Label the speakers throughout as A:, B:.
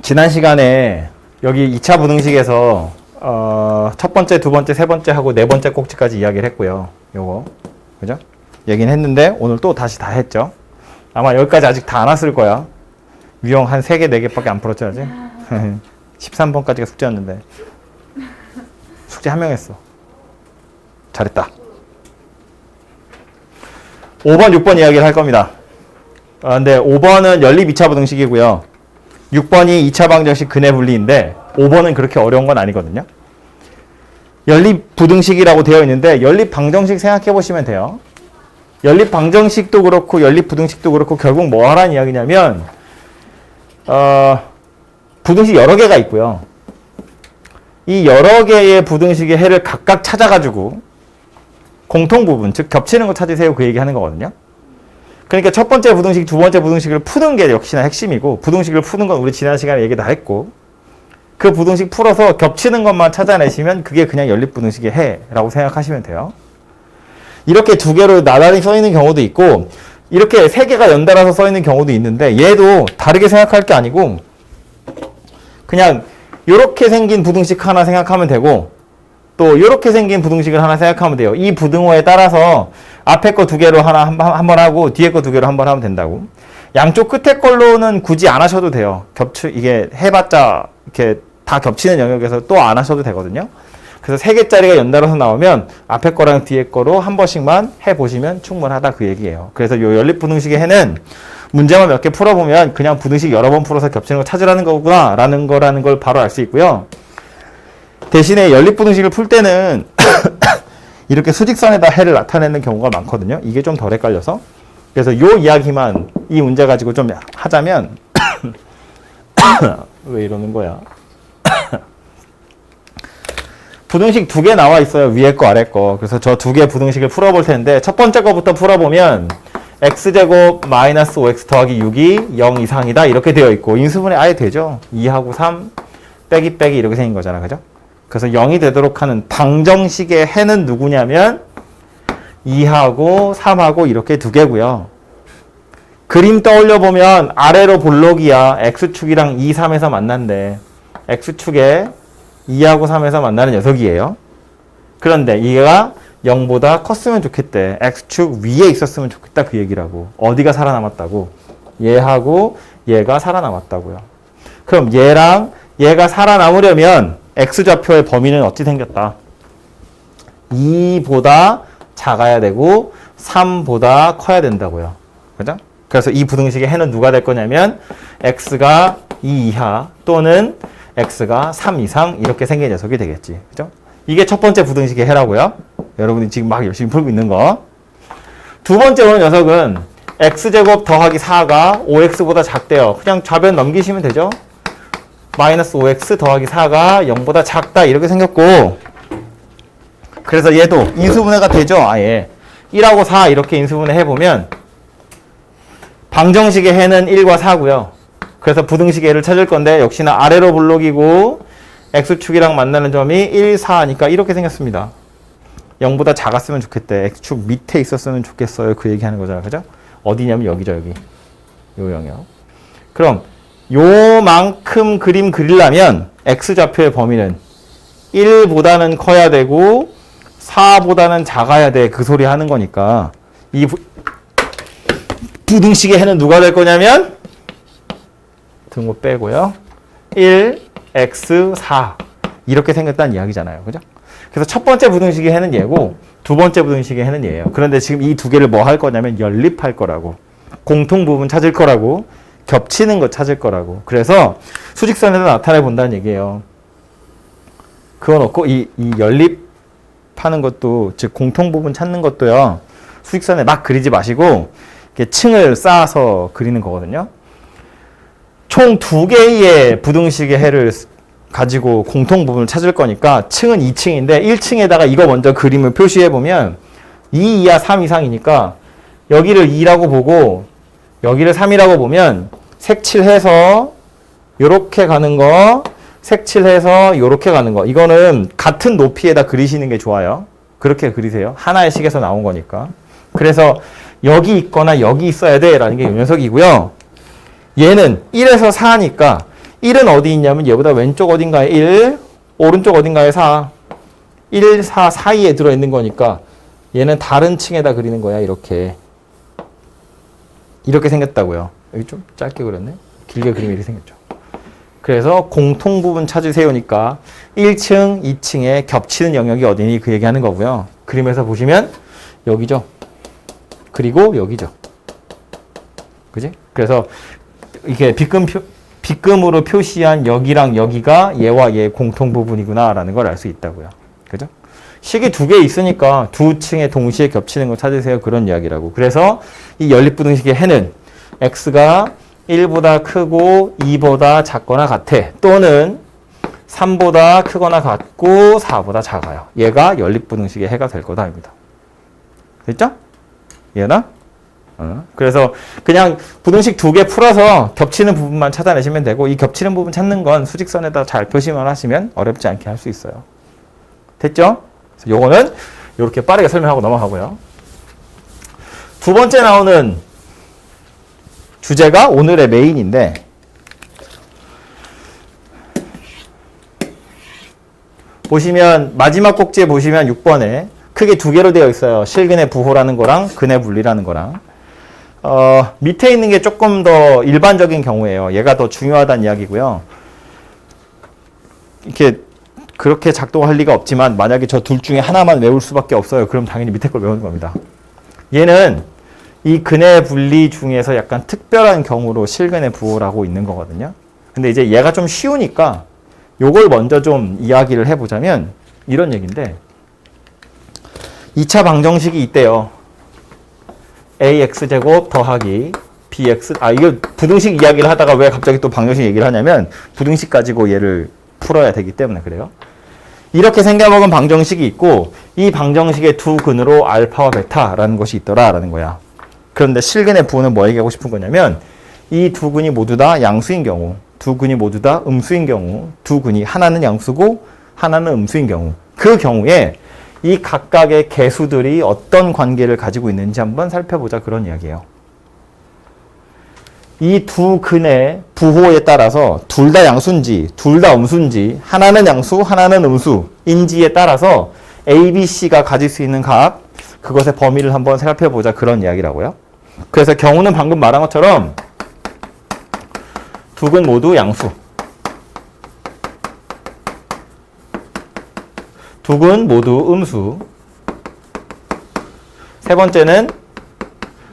A: 지난 시간에 여기 2차 부등식에서 첫 번째, 두 번째, 세 번째 하고 네 번째 꼭지까지 이야기를 했고요. 요거. 그죠? 얘기는 했는데 오늘 또 다시 다 했죠. 아마 여기까지 아직 다 안 왔을 거야. 유형 한 3개, 4개밖에 안 풀었죠, 아직? 13번까지가 숙제였는데. 숙제 한 명 했어. 잘했다. 5번, 6번 이야기를 할 겁니다. 근데 5번은 연립 2차 부등식이고요. 6번이 2차 방정식 근해 분리인데 5번은 그렇게 어려운 건 아니거든요. 연립 부등식이라고 되어 있는데 연립 방정식 생각해 보시면 돼요. 연립 방정식도 그렇고 연립 부등식도 그렇고 결국 뭐 하라는 이야기냐면 부등식 여러 개가 있고요. 이 여러 개의 부등식의 해를 각각 찾아가지고 공통 부분, 즉 겹치는 거 찾으세요. 그 얘기하는 거거든요. 그러니까 첫 번째 부등식, 두 번째 부등식을 푸는 게 역시나 핵심이고 부등식을 푸는 건 우리 지난 시간에 얘기 다 했고 그 부등식 풀어서 겹치는 것만 찾아내시면 그게 그냥 연립 부등식의 해라고 생각하시면 돼요. 이렇게 두 개로 나란히 써 있는 경우도 있고 이렇게 세 개가 연달아서 써 있는 경우도 있는데 얘도 다르게 생각할 게 아니고 그냥 이렇게 생긴 부등식 하나 생각하면 되고 또 이렇게 생긴 부등식을 하나 생각하면 돼요. 이 부등호에 따라서 앞에 거 두 개로 한 번 하고 뒤에 거 두 개로 한 번 하면 된다고. 양쪽 끝에 걸로는 굳이 안 하셔도 돼요. 이게 해봤자 이렇게 다 겹치는 영역에서 또 안 하셔도 되거든요. 그래서 3개짜리가 연달아서 나오면 앞에 거랑 뒤에 거로 한 번씩만 해보시면 충분하다 그 얘기예요. 그래서 이 연립부등식의 해는 문제만 몇 개 풀어보면 그냥 부등식 여러 번 풀어서 겹치는 거 찾으라는 거구나 라는 걸 바로 알 수 있고요. 대신에 연립부등식을 풀 때는 이렇게 수직선에다 해를 나타내는 경우가 많거든요. 이게 좀 덜 헷갈려서. 그래서 요 이야기만 이 문제 가지고 좀 하자면 왜 이러는 거야? 부등식 2개 나와 있어요. 위에 거, 아래 거. 그래서 저 2개 부등식을 풀어볼 텐데 첫 번째 거부터 풀어보면 x제곱 마이너스 5x 더하기 6이 0 이상이다. 이렇게 되어 있고 인수분해 아예 되죠. 2하고 3 빼기 이렇게 생긴 거잖아. 그죠? 그래서 0이 되도록 하는 방정식의 해는 누구냐면 2하고 3하고 이렇게 2개고요. 그림 떠올려 보면 아래로 볼록이야. x축이랑 2, 3에서 만난대. x축에 2하고 3에서 만나는 녀석이에요. 그런데 얘가 0보다 컸으면 좋겠대. x축 위에 있었으면 좋겠다 그 얘기라고. 어디가 살아남았다고? 얘하고 얘가 살아남았다고요. 그럼 얘랑 얘가 살아남으려면 x좌표의 범위는 어찌 생겼다? 2보다 작아야 되고 3보다 커야 된다고요. 그죠? 그래서 이 부등식의 해는 누가 될 거냐면 x가 2 이하 또는 x가 3 이상 이렇게 생긴 녀석이 되겠지. 그죠? 이게 첫 번째 부등식의 해라고요. 여러분이 지금 막 열심히 풀고 있는 거. 두 번째 오는 녀석은 x제곱 더하기 4가 5x보다 작대요. 그냥 좌변 넘기시면 되죠. 마이너스 5x 더하기 4가 0보다 작다 이렇게 생겼고 그래서 얘도 인수분해가 되죠. 아예 1하고 4 이렇게 인수분해 해보면 방정식의 해는 1과 4고요. 그래서 부등식의 해를 찾을 건데 역시나 아래로 볼록이고 x축이랑 만나는 점이 1, 4니까 이렇게 생겼습니다. 0보다 작았으면 좋겠대. x축 밑에 있었으면 좋겠어요. 그 얘기하는 거잖아. 그죠? 어디냐면 여기죠. 여기. 요 영역. 그럼 요만큼 그림 그리려면 x좌표의 범위는 1보다는 커야 되고 4보다는 작아야 돼. 그 소리 하는 거니까 이 부등식의 해는 누가 될 거냐면 등호 빼고요. 1, x, 4 이렇게 생겼다는 이야기잖아요. 그죠? 그래서 첫 번째 부등식의 해는 얘고 두 번째 부등식의 해는 얘예요. 그런데 지금 이 두 개를 뭐 할 거냐면 연립할 거라고. 공통 부분 찾을 거라고. 겹치는 거 찾을 거라고. 그래서 수직선에서 나타내 본다는 얘기예요. 그거 놓고 이 연립하는 것도 즉 공통 부분 찾는 것도요. 수직선에 막 그리지 마시고 이렇게 층을 쌓아서 그리는 거거든요. 총 2개의 부등식의 해를 가지고 공통 부분을 찾을 거니까 층은 2층인데 1층에다가 이거 먼저 그림을 표시해 보면 2 이하 3 이상이니까 여기를 2라고 보고 여기를 3이라고 보면 색칠해서 요렇게 가는 거 색칠해서 요렇게 가는 거 이거는 같은 높이에다 그리시는 게 좋아요. 그렇게 그리세요. 하나의 식에서 나온 거니까. 그래서 여기 있거나 여기 있어야 돼 라는 게 이 녀석이고요. 얘는 1에서 4니까 1은 어디 있냐면 얘보다 왼쪽 어딘가에 1, 오른쪽 어딘가에 4. 1, 4 사이에 들어있는 거니까 얘는 다른 층에다 그리는 거야. 이렇게 생겼다고요. 여기 좀 짧게 그렸네. 길게 그리면 이렇게 생겼죠. 그래서 공통 부분 찾으세요니까 1층, 2층에 겹치는 영역이 어디니 그 얘기하는 거고요. 그림에서 보시면 여기죠. 그리고 여기죠. 그지? 그래서 이게 빗금으로 표시한 여기랑 여기가 얘와 얘의 공통 부분이구나라는 걸 알 수 있다고요. 그죠? 식이 두 개 있으니까 두 층에 동시에 겹치는 거 찾으세요. 그런 이야기라고. 그래서 이 연립부등식의 해는 x가 1보다 크고 2보다 작거나 같아. 또는 3보다 크거나 같고 4보다 작아요. 얘가 연립부등식의 해가 될 거다입니다. 됐죠? 얘나? 그래서 그냥 부등식 두 개 풀어서 겹치는 부분만 찾아내시면 되고 이 겹치는 부분 찾는 건 수직선에다 잘 표시만 하시면 어렵지 않게 할 수 있어요. 됐죠? 그래서 요거는 이렇게 빠르게 설명하고 넘어가고요. 두 번째 나오는 주제가 오늘의 메인인데 보시면 마지막 꼭지에 보시면 6번에 크게 두 개로 되어 있어요. 실근의 부호라는 거랑 근의 분리라는 거랑 밑에 있는 게 조금 더 일반적인 경우예요. 얘가 더 중요하다는 이야기고요. 이렇게 그렇게 작동할 리가 없지만 만약에 저 둘 중에 하나만 외울 수밖에 없어요. 그럼 당연히 밑에 걸 외우는 겁니다. 얘는 이 근의 분리 중에서 약간 특별한 경우로 실근의 부호라고 있는 거거든요. 근데 이제 얘가 좀 쉬우니까 요걸 먼저 좀 이야기를 해보자면 이런 얘기인데 2차 방정식이 있대요. ax제곱 더하기 bx 이거 부등식 이야기를 하다가 왜 갑자기 또 방정식 얘기를 하냐면 부등식 가지고 얘를 풀어야 되기 때문에 그래요. 이렇게 생겨먹은 방정식이 있고 이 방정식의 두 근으로 알파와 베타라는 것이 있더라라는 거야. 그런데 실근의 부호는 뭐 얘기하고 싶은 거냐면 이 두 근이 모두 다 양수인 경우, 두 근이 모두 다 음수인 경우, 두 근이 하나는 양수고 하나는 음수인 경우 그 경우에 이 각각의 개수들이 어떤 관계를 가지고 있는지 한번 살펴보자 그런 이야기예요. 이 두 근의 부호에 따라서 둘 다 양수인지 둘 다 음수인지 하나는 양수 하나는 음수인지에 따라서 A, B, C가 가질 수 있는 각 그것의 범위를 한번 살펴보자 그런 이야기라고요. 그래서 경우는 방금 말한 것처럼 두 근 모두 양수 두 근 모두 음수 세 번째는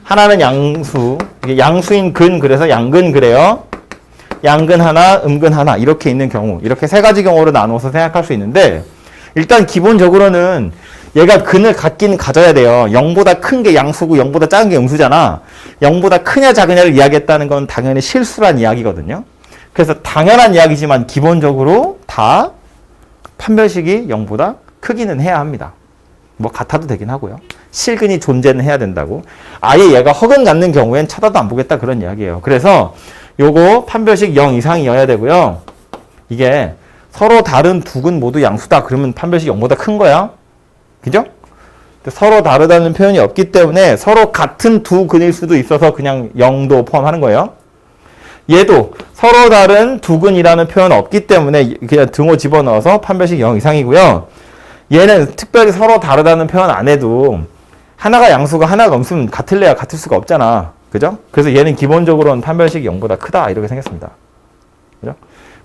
A: 하나는 양수 이게 양수인 근 그래서 양근 그래요. 양근 하나 음근 하나 이렇게 있는 경우 이렇게 세 가지 경우로 나누어서 생각할 수 있는데 일단 기본적으로는 얘가 근을 갖긴 가져야 돼요. 0보다 큰 게 양수고 0보다 작은 게 음수잖아. 0보다 크냐 작으냐를 이야기했다는 건 당연히 실수란 이야기거든요. 그래서 당연한 이야기지만 기본적으로 다 판별식이 0보다 크기는 해야 합니다. 뭐 같아도 되긴 하고요. 실근이 존재는 해야 된다고. 아예 얘가 허근 갖는 경우엔 쳐다도 안 보겠다 그런 이야기예요. 그래서 요거 판별식 0 이상이어야 되고요. 이게 서로 다른 두 근 모두 양수다 그러면 판별식 0보다 큰 거야. 그죠? 서로 다르다는 표현이 없기 때문에 서로 같은 두 근일 수도 있어서 그냥 0도 포함하는 거예요. 얘도 서로 다른 두 근이라는 표현 없기 때문에 그냥 등호 집어넣어서 판별식 0 이상이고요. 얘는 특별히 서로 다르다는 표현 안 해도 하나가 양수가 하나가 음수는 같을래야 같을 수가 없잖아. 그죠? 그래서 얘는 기본적으로는 판별식이 0보다 크다 이렇게 생겼습니다. 그죠?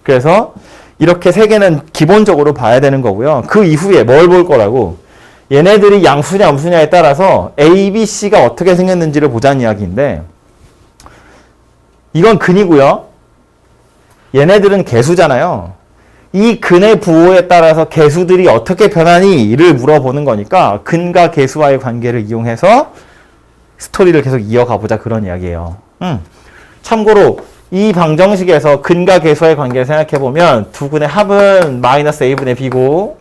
A: 그래서 이렇게 세 개는 기본적으로 봐야 되는 거고요. 그 이후에 뭘 볼 거라고 얘네들이 양수냐 음수냐에 따라서 A, B, C가 어떻게 생겼는지를 보자는 이야기인데 이건 근이고요. 얘네들은 개수잖아요. 이 근의 부호에 따라서 개수들이 어떻게 변하니를 물어보는 거니까 근과 개수와의 관계를 이용해서 스토리를 계속 이어가 보자 그런 이야기예요. 참고로 이 방정식에서 근과 개수와의 관계를 생각해 보면 두 근의 합은 마이너스 a분의 b고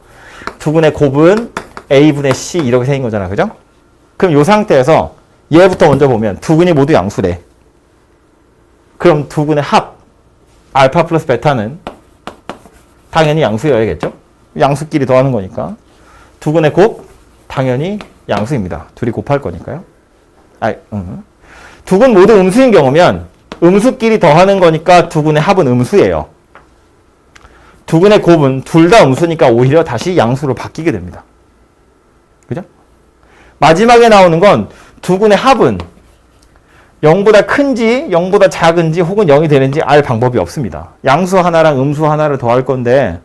A: 두 근의 곱은 a분의 c 이렇게 생긴 거잖아. 그죠? 그럼 이 상태에서 얘부터 먼저 보면 두 근이 모두 양수래. 그럼 두 근의 합 알파 플러스 베타는 당연히 양수여야겠죠? 양수끼리 더하는 거니까. 두 근의 곱 당연히 양수입니다. 둘이 곱할 거니까요. 두 근 모두 음수인 경우면 음수끼리 더하는 거니까 두근의 합은 음수예요. 두근의 곱은 둘 다 음수니까 오히려 다시 양수로 바뀌게 됩니다. 그죠? 마지막에 나오는 건 두근의 합은 0보다 큰지 0보다 작은지 혹은 0이 되는지 알 방법이 없습니다. 양수 하나랑 음수 하나를 더할 건데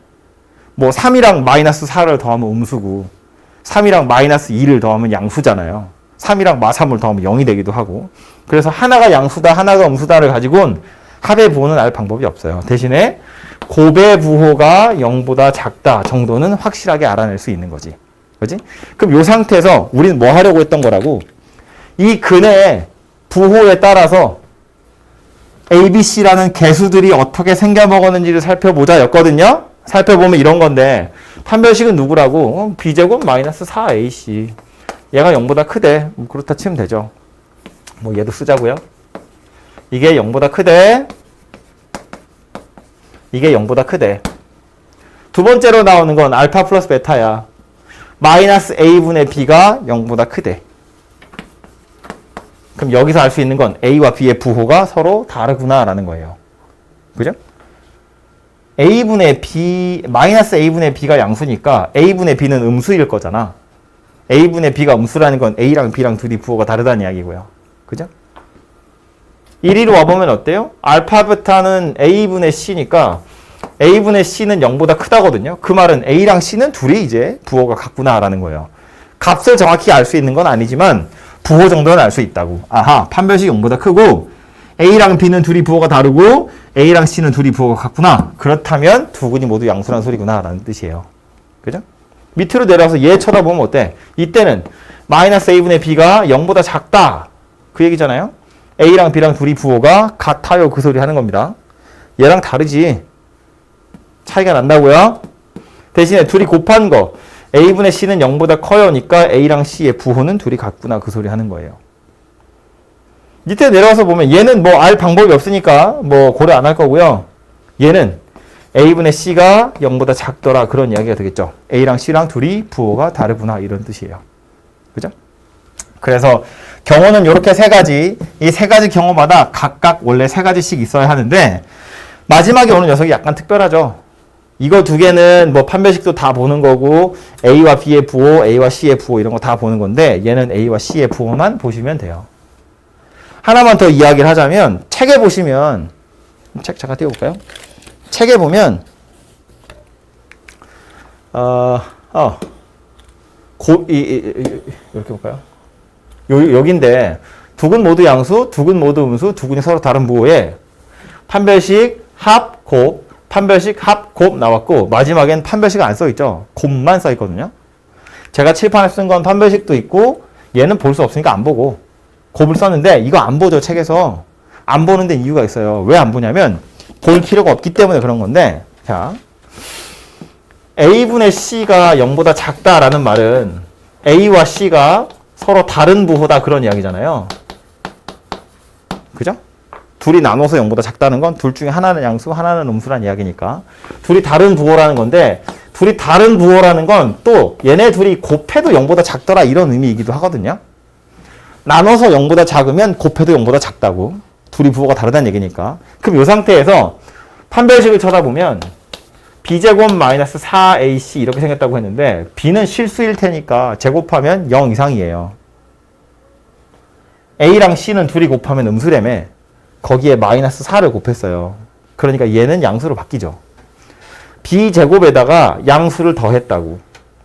A: 뭐 3이랑 마이너스 4를 더하면 음수고 3이랑 마이너스 2를 더하면 양수잖아요. 3이랑 마3을 더하면 0이 되기도 하고 그래서 하나가 양수다 하나가 음수다를 가지고는 합의 부호는 알 방법이 없어요. 대신에 곱의 부호가 0보다 작다 정도는 확실하게 알아낼 수 있는 거지. 그지? 그럼 이 상태에서 우리는 뭐 하려고 했던 거라고? 이 근의 부호에 따라서 A, B, C라는 개수들이 어떻게 생겨먹었는지를 살펴보자 였거든요. 살펴보면 이런 건데 판별식은 누구라고? B제곱 마이너스 4AC 얘가 0보다 크대. 그렇다 치면 되죠. 뭐 얘도 쓰자고요. 이게 0보다 크대. 이게 0보다 크대. 두 번째로 나오는 건 알파 플러스 베타야. 마이너스 A분의 B가 0보다 크대. 그럼 여기서 알 수 있는 건 A와 B의 부호가 서로 다르구나라는 거예요. 그죠? A분의 B, 마이너스 A분의 B가 양수니까 A분의 B는 음수일 거잖아. A분의 B가 음수라는 건 A랑 B랑 둘이 부호가 다르다는 이야기고요. 그죠? 1위로 와보면 어때요? 알파 베타는 A분의 C니까 A분의 C는 0보다 크다거든요. 그 말은 A랑 C는 둘이 이제 부호가 같구나라는 거예요. 값을 정확히 알 수 있는 건 아니지만 부호 정도는 알 수 있다고. 아하, 판별식 0보다 크고 A랑 B는 둘이 부호가 다르고 A랑 C는 둘이 부호가 같구나. 그렇다면 두 근이 모두 양수란 소리구나 라는 뜻이에요. 그죠? 밑으로 내려와서 얘 쳐다보면 어때? 이때는 마이너스 A분의 B가 0보다 작다. 그 얘기잖아요. A랑 B랑 둘이 부호가 같아요. 그 소리 하는 겁니다. 얘랑 다르지. 차이가 난다고요? 대신에 둘이 곱한 거 A분의 C는 0보다 커요니까 A랑 C의 부호는 둘이 같구나. 그 소리 하는 거예요. 밑에 내려와서 보면 얘는 뭐 알 방법이 없으니까 뭐 고려 안 할 거고요. 얘는 A분의 C가 0보다 작더라. 그런 이야기가 되겠죠. A랑 C랑 둘이 부호가 다르구나. 이런 뜻이에요. 그죠? 그래서 경우는 이렇게 세 가지, 이 세 가지 경우마다 각각 원래 세 가지씩 있어야 하는데 마지막에 오는 녀석이 약간 특별하죠. 이거 두 개는 뭐 판별식도 다 보는 거고 A와 B의 부호, A와 C의 부호 이런 거 다 보는 건데 얘는 A와 C의 부호만 보시면 돼요. 하나만 더 이야기를 하자면 책에 보시면 책 잠깐 띄워볼까요? 책에 보면 이렇게 볼까요? 여긴데 두 근 모두 양수, 두 근 모두 음수, 두 근이 서로 다른 부호에 판별식, 합, 곱, 판별식, 합, 곱 나왔고 마지막엔 판별식 안 써있죠. 곱만 써있거든요. 제가 칠판에 쓴 건 판별식도 있고 얘는 볼 수 없으니까 안 보고 곱을 썼는데 이거 안 보죠. 책에서. 안 보는 데 이유가 있어요. 왜 안 보냐면 볼 필요가 없기 때문에 그런 건데 자 A분의 C가 0보다 작다라는 말은 A와 C가 서로 다른 부호다 그런 이야기잖아요. 그죠? 둘이 나눠서 0보다 작다는 건 둘 중에 하나는 양수, 하나는 음수란 이야기니까 둘이 다른 부호라는 건데 둘이 다른 부호라는 건 또 얘네 둘이 곱해도 0보다 작더라 이런 의미이기도 하거든요. 나눠서 0보다 작으면 곱해도 0보다 작다고. 둘이 부호가 다르다는 얘기니까. 그럼 이 상태에서 판별식을 쳐다보면 B제곱 마이너스 4AC 이렇게 생겼다고 했는데 B는 실수일 테니까 제곱하면 0 이상이에요. A랑 C는 둘이 곱하면 음수라며 거기에 마이너스 4를 곱했어요. 그러니까 얘는 양수로 바뀌죠. B제곱에다가 양수를 더했다고.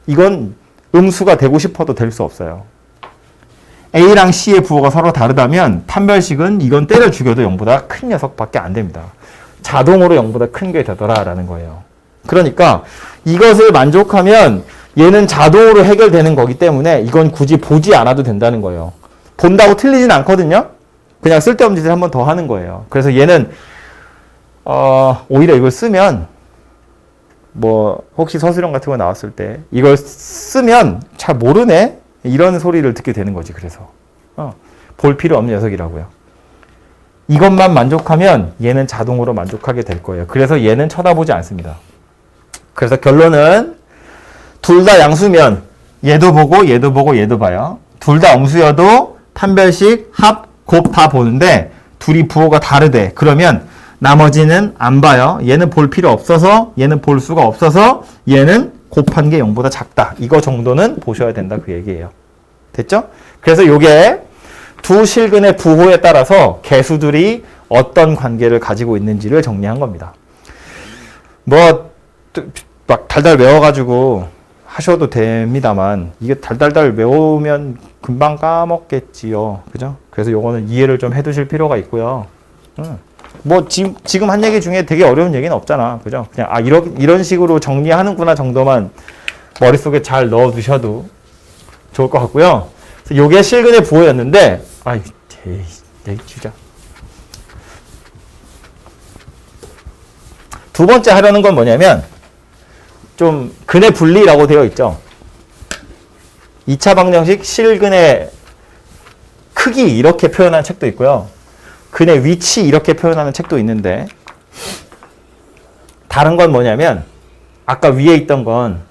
A: 이건 음수가 되고 싶어도 될 수 없어요. A랑 C의 부호가 서로 다르다면 판별식은 이건 때려 죽여도 0보다 큰 녀석밖에 안 됩니다. 자동으로 0보다 큰 게 되더라라는 거예요. 그러니까 이것을 만족하면 얘는 자동으로 해결되는 거기 때문에 이건 굳이 보지 않아도 된다는 거예요. 본다고 틀리진 않거든요. 그냥 쓸데없는 짓을 한 번 더 하는 거예요. 그래서 얘는 오히려 이걸 쓰면 뭐 혹시 서술형 같은 거 나왔을 때 이걸 쓰면 잘 모르네 이런 소리를 듣게 되는 거지. 그래서 볼 필요 없는 녀석이라고요. 이것만 만족하면 얘는 자동으로 만족하게 될 거예요. 그래서 얘는 쳐다보지 않습니다. 그래서 결론은 둘 다 양수면 얘도 보고 얘도 보고 얘도 봐요. 둘 다 음수여도 판별식, 합, 곱 다 보는데 둘이 부호가 다르대. 그러면 나머지는 안 봐요. 얘는 볼 필요 없어서, 얘는 볼 수가 없어서, 얘는 곱한 게 0보다 작다. 이거 정도는 보셔야 된다. 그 얘기예요. 됐죠? 그래서 요게 두 실근의 부호에 따라서 개수들이 어떤 관계를 가지고 있는지를 정리한 겁니다. 뭐, 막 달달 외워가지고 하셔도 됩니다만, 이게 달달달 외우면 금방 까먹겠지요. 그죠? 그래서 요거는 이해를 좀 해두실 필요가 있고요. 뭐, 지금 한 얘기 중에 되게 어려운 얘기는 없잖아. 그죠? 그냥, 이런 식으로 정리하는구나 정도만 머릿속에 잘 넣어두셔도 좋을 것 같고요. 그래서 요게 실근의 부호였는데, 진짜. 두 번째 하려는 건 뭐냐면, 좀 근의 분리라고 되어 있죠. 2차 방정식 실근의 크기 이렇게 표현하는 책도 있고요. 근의 위치 이렇게 표현하는 책도 있는데, 다른 건 뭐냐면 아까 위에 있던 건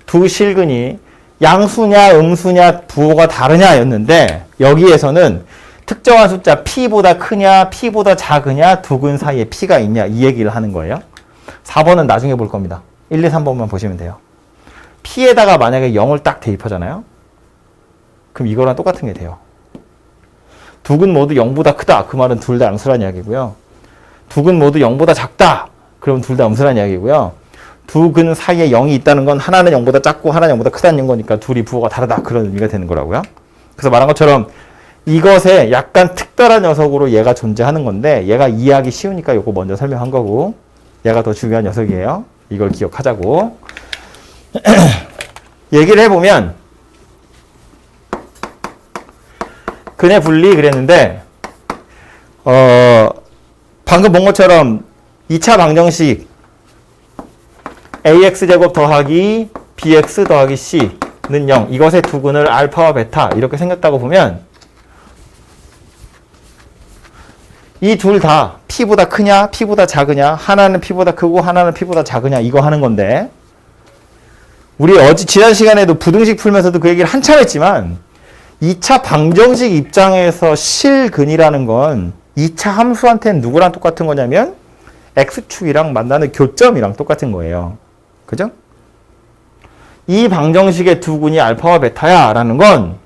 A: 두 실근이 양수냐 음수냐 부호가 다르냐 였는데, 여기에서는 특정한 숫자 p보다 크냐 p보다 작으냐 두 근 사이에 p가 있냐 이 얘기를 하는 거예요. 4번은 나중에 볼 겁니다. 1, 2, 3번만 보시면 돼요. p에다가 만약에 0을 딱 대입하잖아요. 그럼 이거랑 똑같은 게 돼요. 두 근 모두 0보다 크다. 그 말은 둘 다 양수란 이야기고요. 두 근 모두 0보다 작다. 그럼 둘 다 음수란 이야기고요. 두 근 사이에 0이 있다는 건 하나는 0보다 작고 하나는 0보다 크다는 거니까 둘이 부호가 다르다. 그런 의미가 되는 거라고요. 그래서 말한 것처럼 이것에 약간 특별한 녀석으로 얘가 존재하는 건데, 얘가 이해하기 쉬우니까 이거 먼저 설명한 거고, 얘가 더 중요한 녀석이에요. 이걸 기억하자고. 얘기를 해보면 근의 분리 그랬는데, 방금 본 것처럼 2차 방정식 ax제곱 더하기 bx 더하기 c는 0, 이것의 두 근을 알파와 베타 이렇게 생겼다고 보면, 이 둘 다 p보다 크냐 p보다 작으냐, 하나는 p보다 크고 하나는 p보다 작으냐 이거 하는 건데, 우리 지난 시간에도 부등식 풀면서도 그 얘기를 한참 했지만, 2차 방정식 입장에서 실근이라는 건 2차 함수한테는 누구랑 똑같은 거냐면 x축이랑 만나는 교점이랑 똑같은 거예요. 그죠? 이 방정식의 두 근이 알파와 베타야 라는 건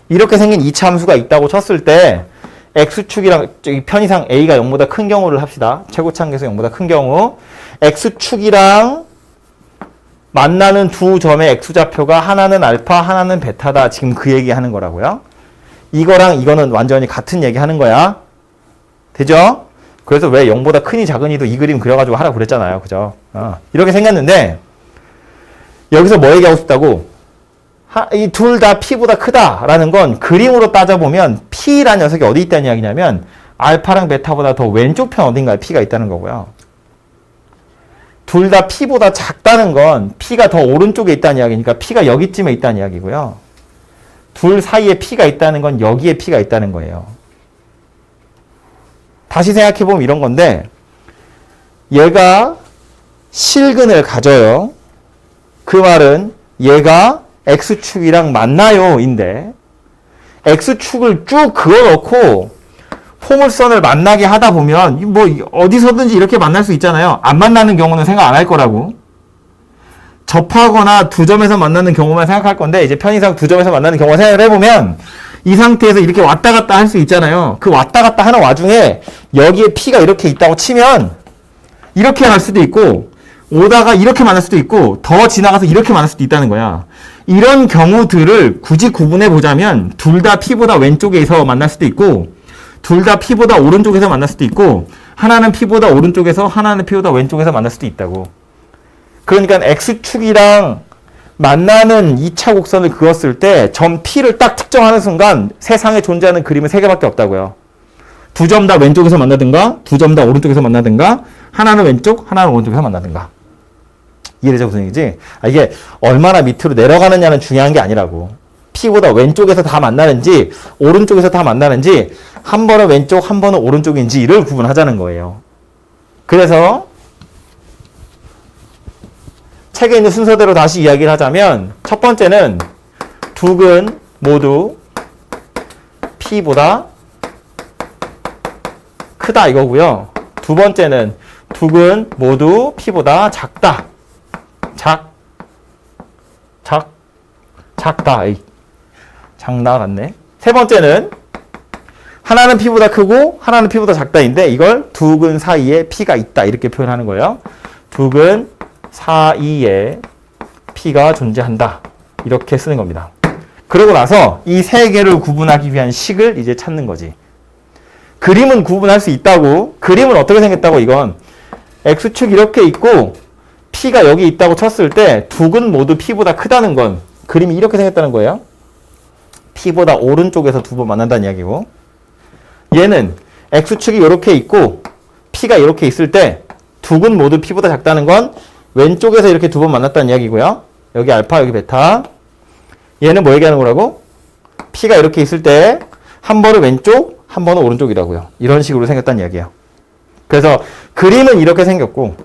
A: 이렇게 생긴 2차 함수가 있다고 쳤을 때, x축이랑 편의상 a가 0보다 큰 경우를 합시다. 최고차항에서 0보다 큰 경우, x축이랑 만나는 두 점의 x좌표가 하나는 알파 하나는 베타다. 지금 그 얘기 하는 거라고요. 이거랑 이거는 완전히 같은 얘기 하는 거야. 되죠? 그래서 왜 0보다 크니 작으니도 이 그림 그려가지고 하라고 그랬잖아요. 그죠? 이렇게 생겼는데, 여기서 뭐 얘기하고 싶다고? 이 둘 다 p보다 크다라는 건 그림으로 따져보면 p라는 녀석이 어디 있다는 이야기냐면 알파랑 베타보다 더 왼쪽 편 어딘가에 p가 있다는 거고요. 둘 다 p보다 작다는 건 p가 더 오른쪽에 있다는 이야기니까 p가 여기쯤에 있다는 이야기고요. 둘 사이에 p가 있다는 건 여기에 p가 있다는 거예요. 다시 생각해보면 이런 건데, 얘가 실근을 가져요. 그 말은 얘가 x축이랑 만나요 인데, x축을 쭉 그어놓고 포물선을 만나게 하다 보면 뭐 어디서든지 이렇게 만날 수 있잖아요. 안 만나는 경우는 생각 안 할 거라고. 접하거나 두 점에서 만나는 경우만 생각할 건데, 이제 편의상 두 점에서 만나는 경우 생각을 해보면 이 상태에서 이렇게 왔다 갔다 할 수 있잖아요. 그 왔다 갔다 하는 와중에 여기에 p가 이렇게 있다고 치면 이렇게 갈 수도 있고, 오다가 이렇게 만날 수도 있고, 더 지나가서 이렇게 만날 수도 있다는 거야. 이런 경우들을 굳이 구분해 보자면 둘 다 p보다 왼쪽에서 만날 수도 있고, 둘 다 p보다 오른쪽에서 만날 수도 있고, 하나는 p보다 오른쪽에서 하나는 p보다 왼쪽에서 만날 수도 있다고. 그러니까 x축이랑 만나는 2차 곡선을 그었을 때 점 p를 딱 특정하는 순간 세상에 존재하는 그림은 3개밖에 없다고요. 두 점 다 왼쪽에서 만나든가, 두 점 다 오른쪽에서 만나든가, 하나는 왼쪽, 하나는 오른쪽에서 만나든가. 이해되죠? 무슨 얘기지? 이게 얼마나 밑으로 내려가느냐는 중요한 게 아니라고. p보다 왼쪽에서 다 만나는지 오른쪽에서 다 만나는지, 한 번은 왼쪽 한 번은 오른쪽인지를 구분하자는 거예요. 그래서 책에 있는 순서대로 다시 이야기를 하자면 첫 번째는 두 근 모두 P보다 크다 이거고요. 두 번째는 두 근 모두 P보다 작다. 작다. 에이, 작나 같네. 세 번째는 하나는 P보다 크고 하나는 P보다 작다인데 이걸 두 근 사이에 P가 있다 이렇게 표현하는 거예요. 두 근 사이에 P가 존재한다 이렇게 쓰는 겁니다. 그러고 나서 이 세 개를 구분하기 위한 식을 이제 찾는 거지. 그림은 구분할 수 있다고. 그림은 어떻게 생겼다고 이건 X축 이렇게 있고 P가 여기 있다고 쳤을 때 두 근 모두 P보다 크다는 건 그림이 이렇게 생겼다는 거예요. P보다 오른쪽에서 두 번 만난다는 이야기고 얘는 X축이 이렇게 있고 P가 이렇게 있을 때 두 근 모두 P보다 작다는 건 왼쪽에서 이렇게 두 번 만났다는 이야기고요. 여기 알파 여기 베타 얘는 뭐 얘기하는 거라고? P가 이렇게 있을 때 한 번은 왼쪽 한 번은 오른쪽이라고요. 이런 식으로 생겼다는 이야기예요. 그래서 그림은 이렇게 생겼고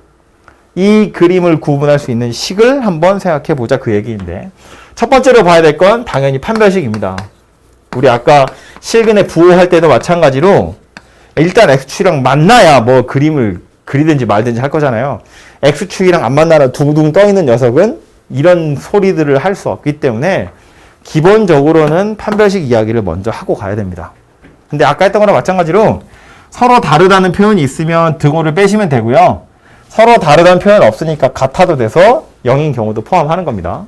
A: 이 그림을 구분할 수 있는 식을 한번 생각해 보자 그 얘기인데 첫 번째로 봐야 될 건 당연히 판별식입니다. 우리 아까 실근의 부호할 때도 마찬가지로 일단 X축이랑 만나야 뭐 그림을 그리든지 말든지 할 거잖아요. X축이랑 안 만나는 둥둥 떠 있는 녀석은 이런 소리들을 할 수 없기 때문에 기본적으로는 판별식 이야기를 먼저 하고 가야 됩니다. 근데 아까 했던 거랑 마찬가지로 서로 다르다는 표현이 있으면 등호를 빼시면 되고요. 서로 다르다는 표현 없으니까 같아도 돼서 0인 경우도 포함하는 겁니다.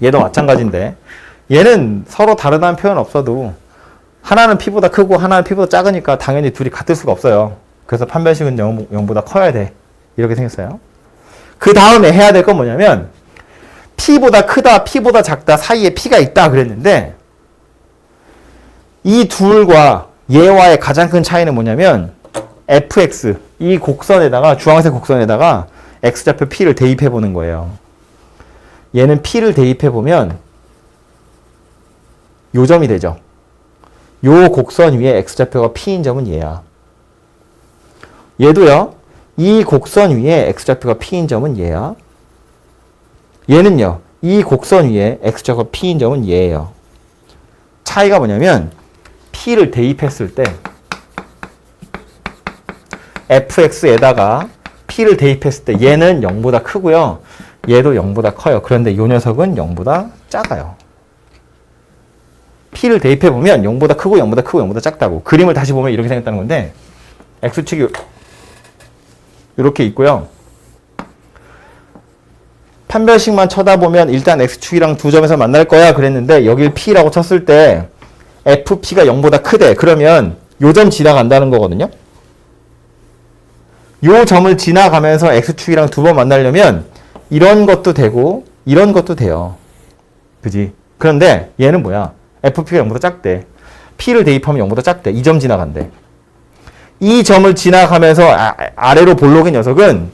A: 얘도 마찬가지인데 얘는 서로 다르다는 표현 없어도 하나는 P보다 크고 하나는 P보다 작으니까 당연히 둘이 같을 수가 없어요. 그래서 판별식은 0보다 커야 돼. 이렇게 생겼어요. 그 다음에 해야 될 건 뭐냐면 P보다 크다, P보다 작다 사이에 P가 있다 그랬는데 이 둘과 얘와의 가장 큰 차이는 뭐냐면 fx 이 곡선에다가 주황색 곡선에다가 x좌표 p를 대입해 보는 거예요. 얘는 p를 대입해 보면 요 점이 되죠. 요 곡선 위에 x좌표가 p인 점은 얘야. 얘도요. 이 곡선 위에 x좌표가 p인 점은 얘야. 얘는요. 이 곡선 위에 x좌표가 p인 점은 얘예요. 차이가 뭐냐면 p를 대입했을 때 fx에다가 p를 대입했을 때 얘는 0보다 크고요. 얘도 0보다 커요. 그런데 이 녀석은 0보다 작아요. p를 대입해보면 0보다 크고 0보다 크고 0보다 작다고. 그림을 다시 보면 이렇게 생겼다는 건데 x축이 이렇게 있고요. 판별식만 쳐다보면 일단 x축이랑 두 점에서 만날 거야 그랬는데 여길 p라고 쳤을 때 fp가 0보다 크대. 그러면 요 점 지나간다는 거거든요. 요 점을 지나가면서 x축이랑 두 번 만나려면 이런 것도 되고 이런 것도 돼요. 그지? 그런데 얘는 뭐야? fp가 0보다 작대. p를 대입하면 0보다 작대. 이 점 지나간대. 이 점을 지나가면서 아래로 볼록인 녀석은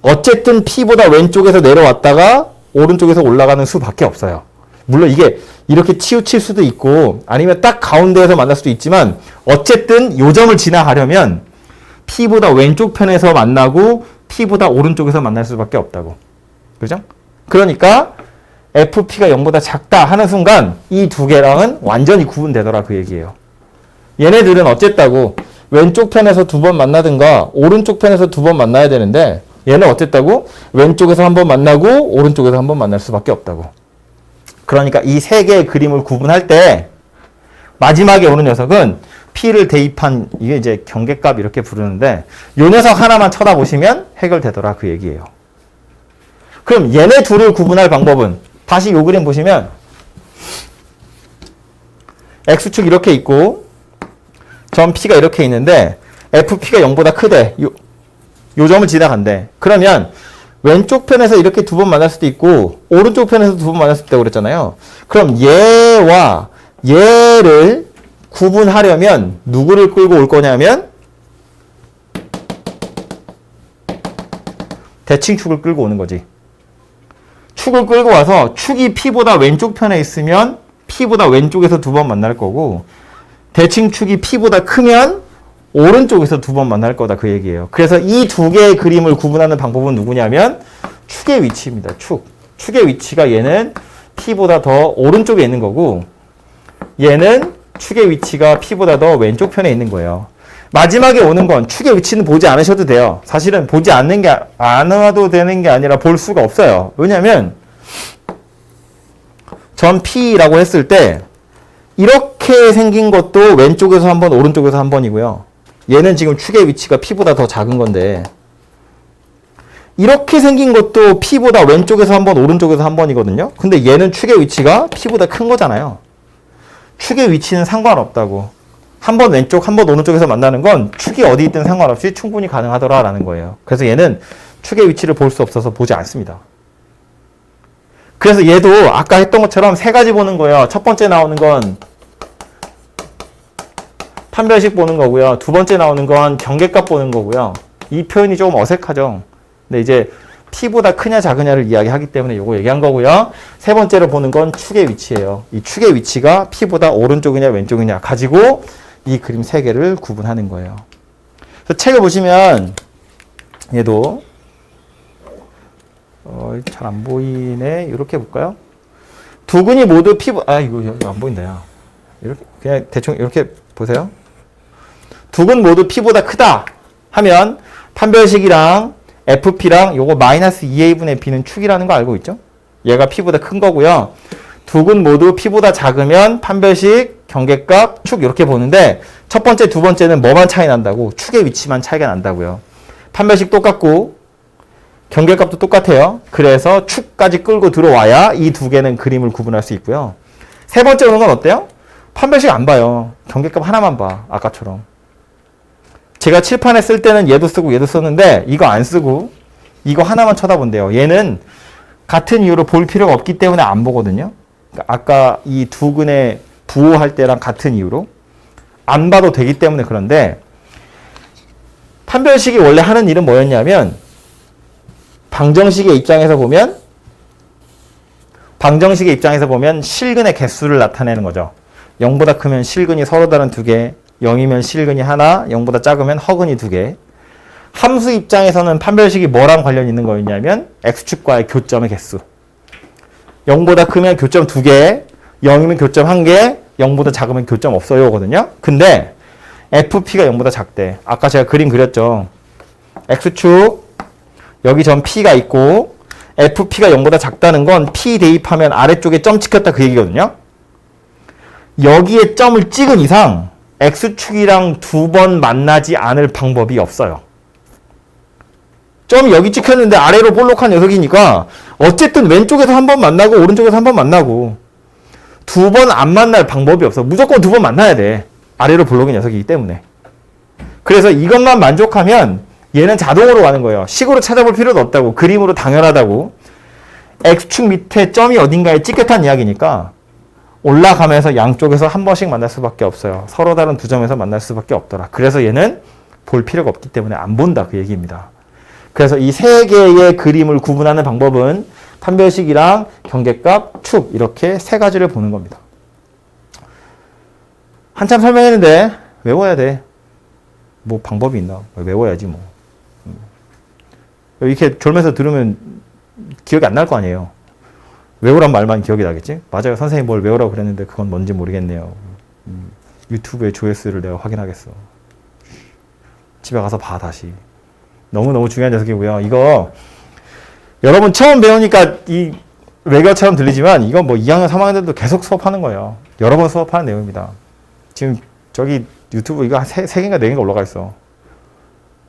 A: 어쨌든 p보다 왼쪽에서 내려왔다가 오른쪽에서 올라가는 수밖에 없어요. 물론 이게 이렇게 치우칠 수도 있고 아니면 딱 가운데에서 만날 수도 있지만 어쨌든 요 점을 지나가려면 P보다 왼쪽 편에서 만나고 P보다 오른쪽에서 만날 수밖에 없다고. 그죠? 그러니까 FP가 0보다 작다 하는 순간 이 두 개랑은 완전히 구분되더라 그 얘기예요. 얘네들은 어쨌다고 왼쪽 편에서 두 번 만나든가 오른쪽 편에서 두 번 만나야 되는데 얘는 어쨌다고 왼쪽에서 한 번 만나고 오른쪽에서 한 번 만날 수밖에 없다고. 그러니까 이 세 개의 그림을 구분할 때 마지막에 오는 녀석은 P를 대입한 이게 이제 경계값 이렇게 부르는데 요 녀석 하나만 쳐다보시면 해결되더라 그 얘기예요. 그럼 얘네 둘을 구분할 방법은 다시 요 그림 보시면 X축 이렇게 있고 점 P가 이렇게 있는데 FP가 0보다 크대. 요 점을 지나간대. 그러면 왼쪽 편에서 이렇게 두 번 만날 수도 있고 오른쪽 편에서 두 번 만날 수도 있다고 그랬잖아요. 그럼 얘와 얘를 구분하려면 누구를 끌고 올 거냐면 대칭축을 끌고 오는 거지. 축을 끌고 와서 축이 P보다 왼쪽 편에 있으면 P보다 왼쪽에서 두 번 만날 거고 대칭축이 P보다 크면 오른쪽에서 두 번 만날 거다 그 얘기예요. 그래서 이 두 개의 그림을 구분하는 방법은 누구냐면 축의 위치입니다. 축의 위치가 얘는 P보다 더 오른쪽에 있는 거고 얘는 축의 위치가 P보다 더 왼쪽 편에 있는 거예요. 마지막에 오는 건 축의 위치는 보지 않으셔도 돼요. 사실은 보지 않는 게 안 와도 되는 게 아니라 볼 수가 없어요. 왜냐하면 전 P라고 했을 때 이렇게 생긴 것도 왼쪽에서 한 번, 오른쪽에서 한 번이고요. 얘는 지금 축의 위치가 P보다 더 작은 건데 이렇게 생긴 것도 P보다 왼쪽에서 한 번, 오른쪽에서 한 번이거든요. 근데 얘는 축의 위치가 P보다 큰 거잖아요. 축의 위치는 상관없다고. 한 번 왼쪽, 한 번 오른쪽에서 만나는 건 축이 어디 있든 상관없이 충분히 가능하더라라는 거예요. 그래서 얘는 축의 위치를 볼 수 없어서 보지 않습니다. 그래서 얘도 아까 했던 것처럼 세 가지 보는 거예요. 첫 번째 나오는 건 판별식 보는 거고요. 두 번째 나오는 건 경계값 보는 거고요. 이 표현이 좀 어색하죠. 근데 이제 P보다 크냐 작으냐를 이야기하기 때문에 이거 얘기한 거고요. 세 번째로 보는 건 축의 위치예요. 이 축의 위치가 P보다 오른쪽이냐 왼쪽이냐 가지고 이 그림 세 개를 구분하는 거예요. 그래서 책을 보시면 얘도 잘 안 보이네. 이렇게 볼까요? 두 근이 모두 이거 안 보인다. 야. 이렇게 그냥 대충 이렇게 보세요. 두 근 모두 P보다 크다 하면 판별식이랑 FP랑 요거 마이너스 2A분의 B는 축이라는 거 알고 있죠? 얘가 P보다 큰 거고요. 두 근 모두 P보다 작으면 판별식, 경계값, 축 이렇게 보는데 첫 번째, 두 번째는 뭐만 차이 난다고? 축의 위치만 차이가 난다고요. 판별식 똑같고 경계값도 똑같아요. 그래서 축까지 끌고 들어와야 이 두 개는 그림을 구분할 수 있고요. 세 번째 오는 건 어때요? 판별식 안 봐요. 경계값 하나만 봐. 아까처럼. 제가 칠판에 쓸 때는 얘도 쓰고 얘도 썼는데 이거 안 쓰고 이거 하나만 쳐다본대요. 얘는 같은 이유로 볼 필요가 없기 때문에 안 보거든요. 그러니까 아까 이 두 근의 부호할 때랑 같은 이유로 안 봐도 되기 때문에 그런데 판별식이 원래 하는 일은 뭐였냐면 방정식의 입장에서 보면 실근의 개수를 나타내는 거죠. 0보다 크면 실근이 서로 다른 두 개, 0이면 실근이 하나, 0보다 작으면 허근이 두 개. 함수 입장에서는 판별식이 뭐랑 관련이 있는 거였냐면 x축과의 교점의 개수. 0보다 크면 교점 두 개, 0이면 교점 한 개, 0보다 작으면 교점 없어요 거든요. 근데 FP가 0보다 작대. 아까 제가 그림 그렸죠. x축 여기 전 P가 있고 FP가 0보다 작다는 건 P 대입하면 아래쪽에 점 찍혔다 그 얘기거든요. 여기에 점을 찍은 이상 X축이랑 두 번 만나지 않을 방법이 없어요. 점이 여기 찍혔는데 아래로 볼록한 녀석이니까 어쨌든 왼쪽에서 한 번 만나고 오른쪽에서 한 번 만나고 두 번 안 만날 방법이 없어. 무조건 두 번 만나야 돼. 아래로 볼록인 녀석이기 때문에. 그래서 이것만 만족하면 얘는 자동으로 가는 거예요. 식으로 찾아볼 필요도 없다고. 그림으로 당연하다고. X축 밑에 점이 어딘가에 찍혔다는 이야기니까 올라가면서 양쪽에서 한 번씩 만날 수밖에 없어요. 서로 다른 두 점에서 만날 수밖에 없더라. 그래서 얘는 볼 필요가 없기 때문에 안 본다 그 얘기입니다. 그래서 이 세 개의 그림을 구분하는 방법은 판별식이랑 경계값, 축 이렇게 세 가지를 보는 겁니다. 한참 설명했는데 외워야 돼. 뭐 방법이 있나? 외워야지 뭐. 이렇게 졸면서 들으면 기억이 안 날 거 아니에요. 외우란 말만 기억이 나겠지? 맞아요. 선생님 뭘 외우라고 그랬는데 그건 뭔지 모르겠네요. 유튜브의 조회수를 내가 확인하겠어. 집에 가서 봐 다시. 너무너무 중요한 녀석이고요. 이거 여러분 처음 배우니까 이 외교처럼 들리지만 이건 뭐 2학년, 3학년들도 계속 수업하는 거예요. 여러 번 수업하는 내용입니다. 지금 저기 유튜브 이거 한 3개인가 4개인가 올라가 있어.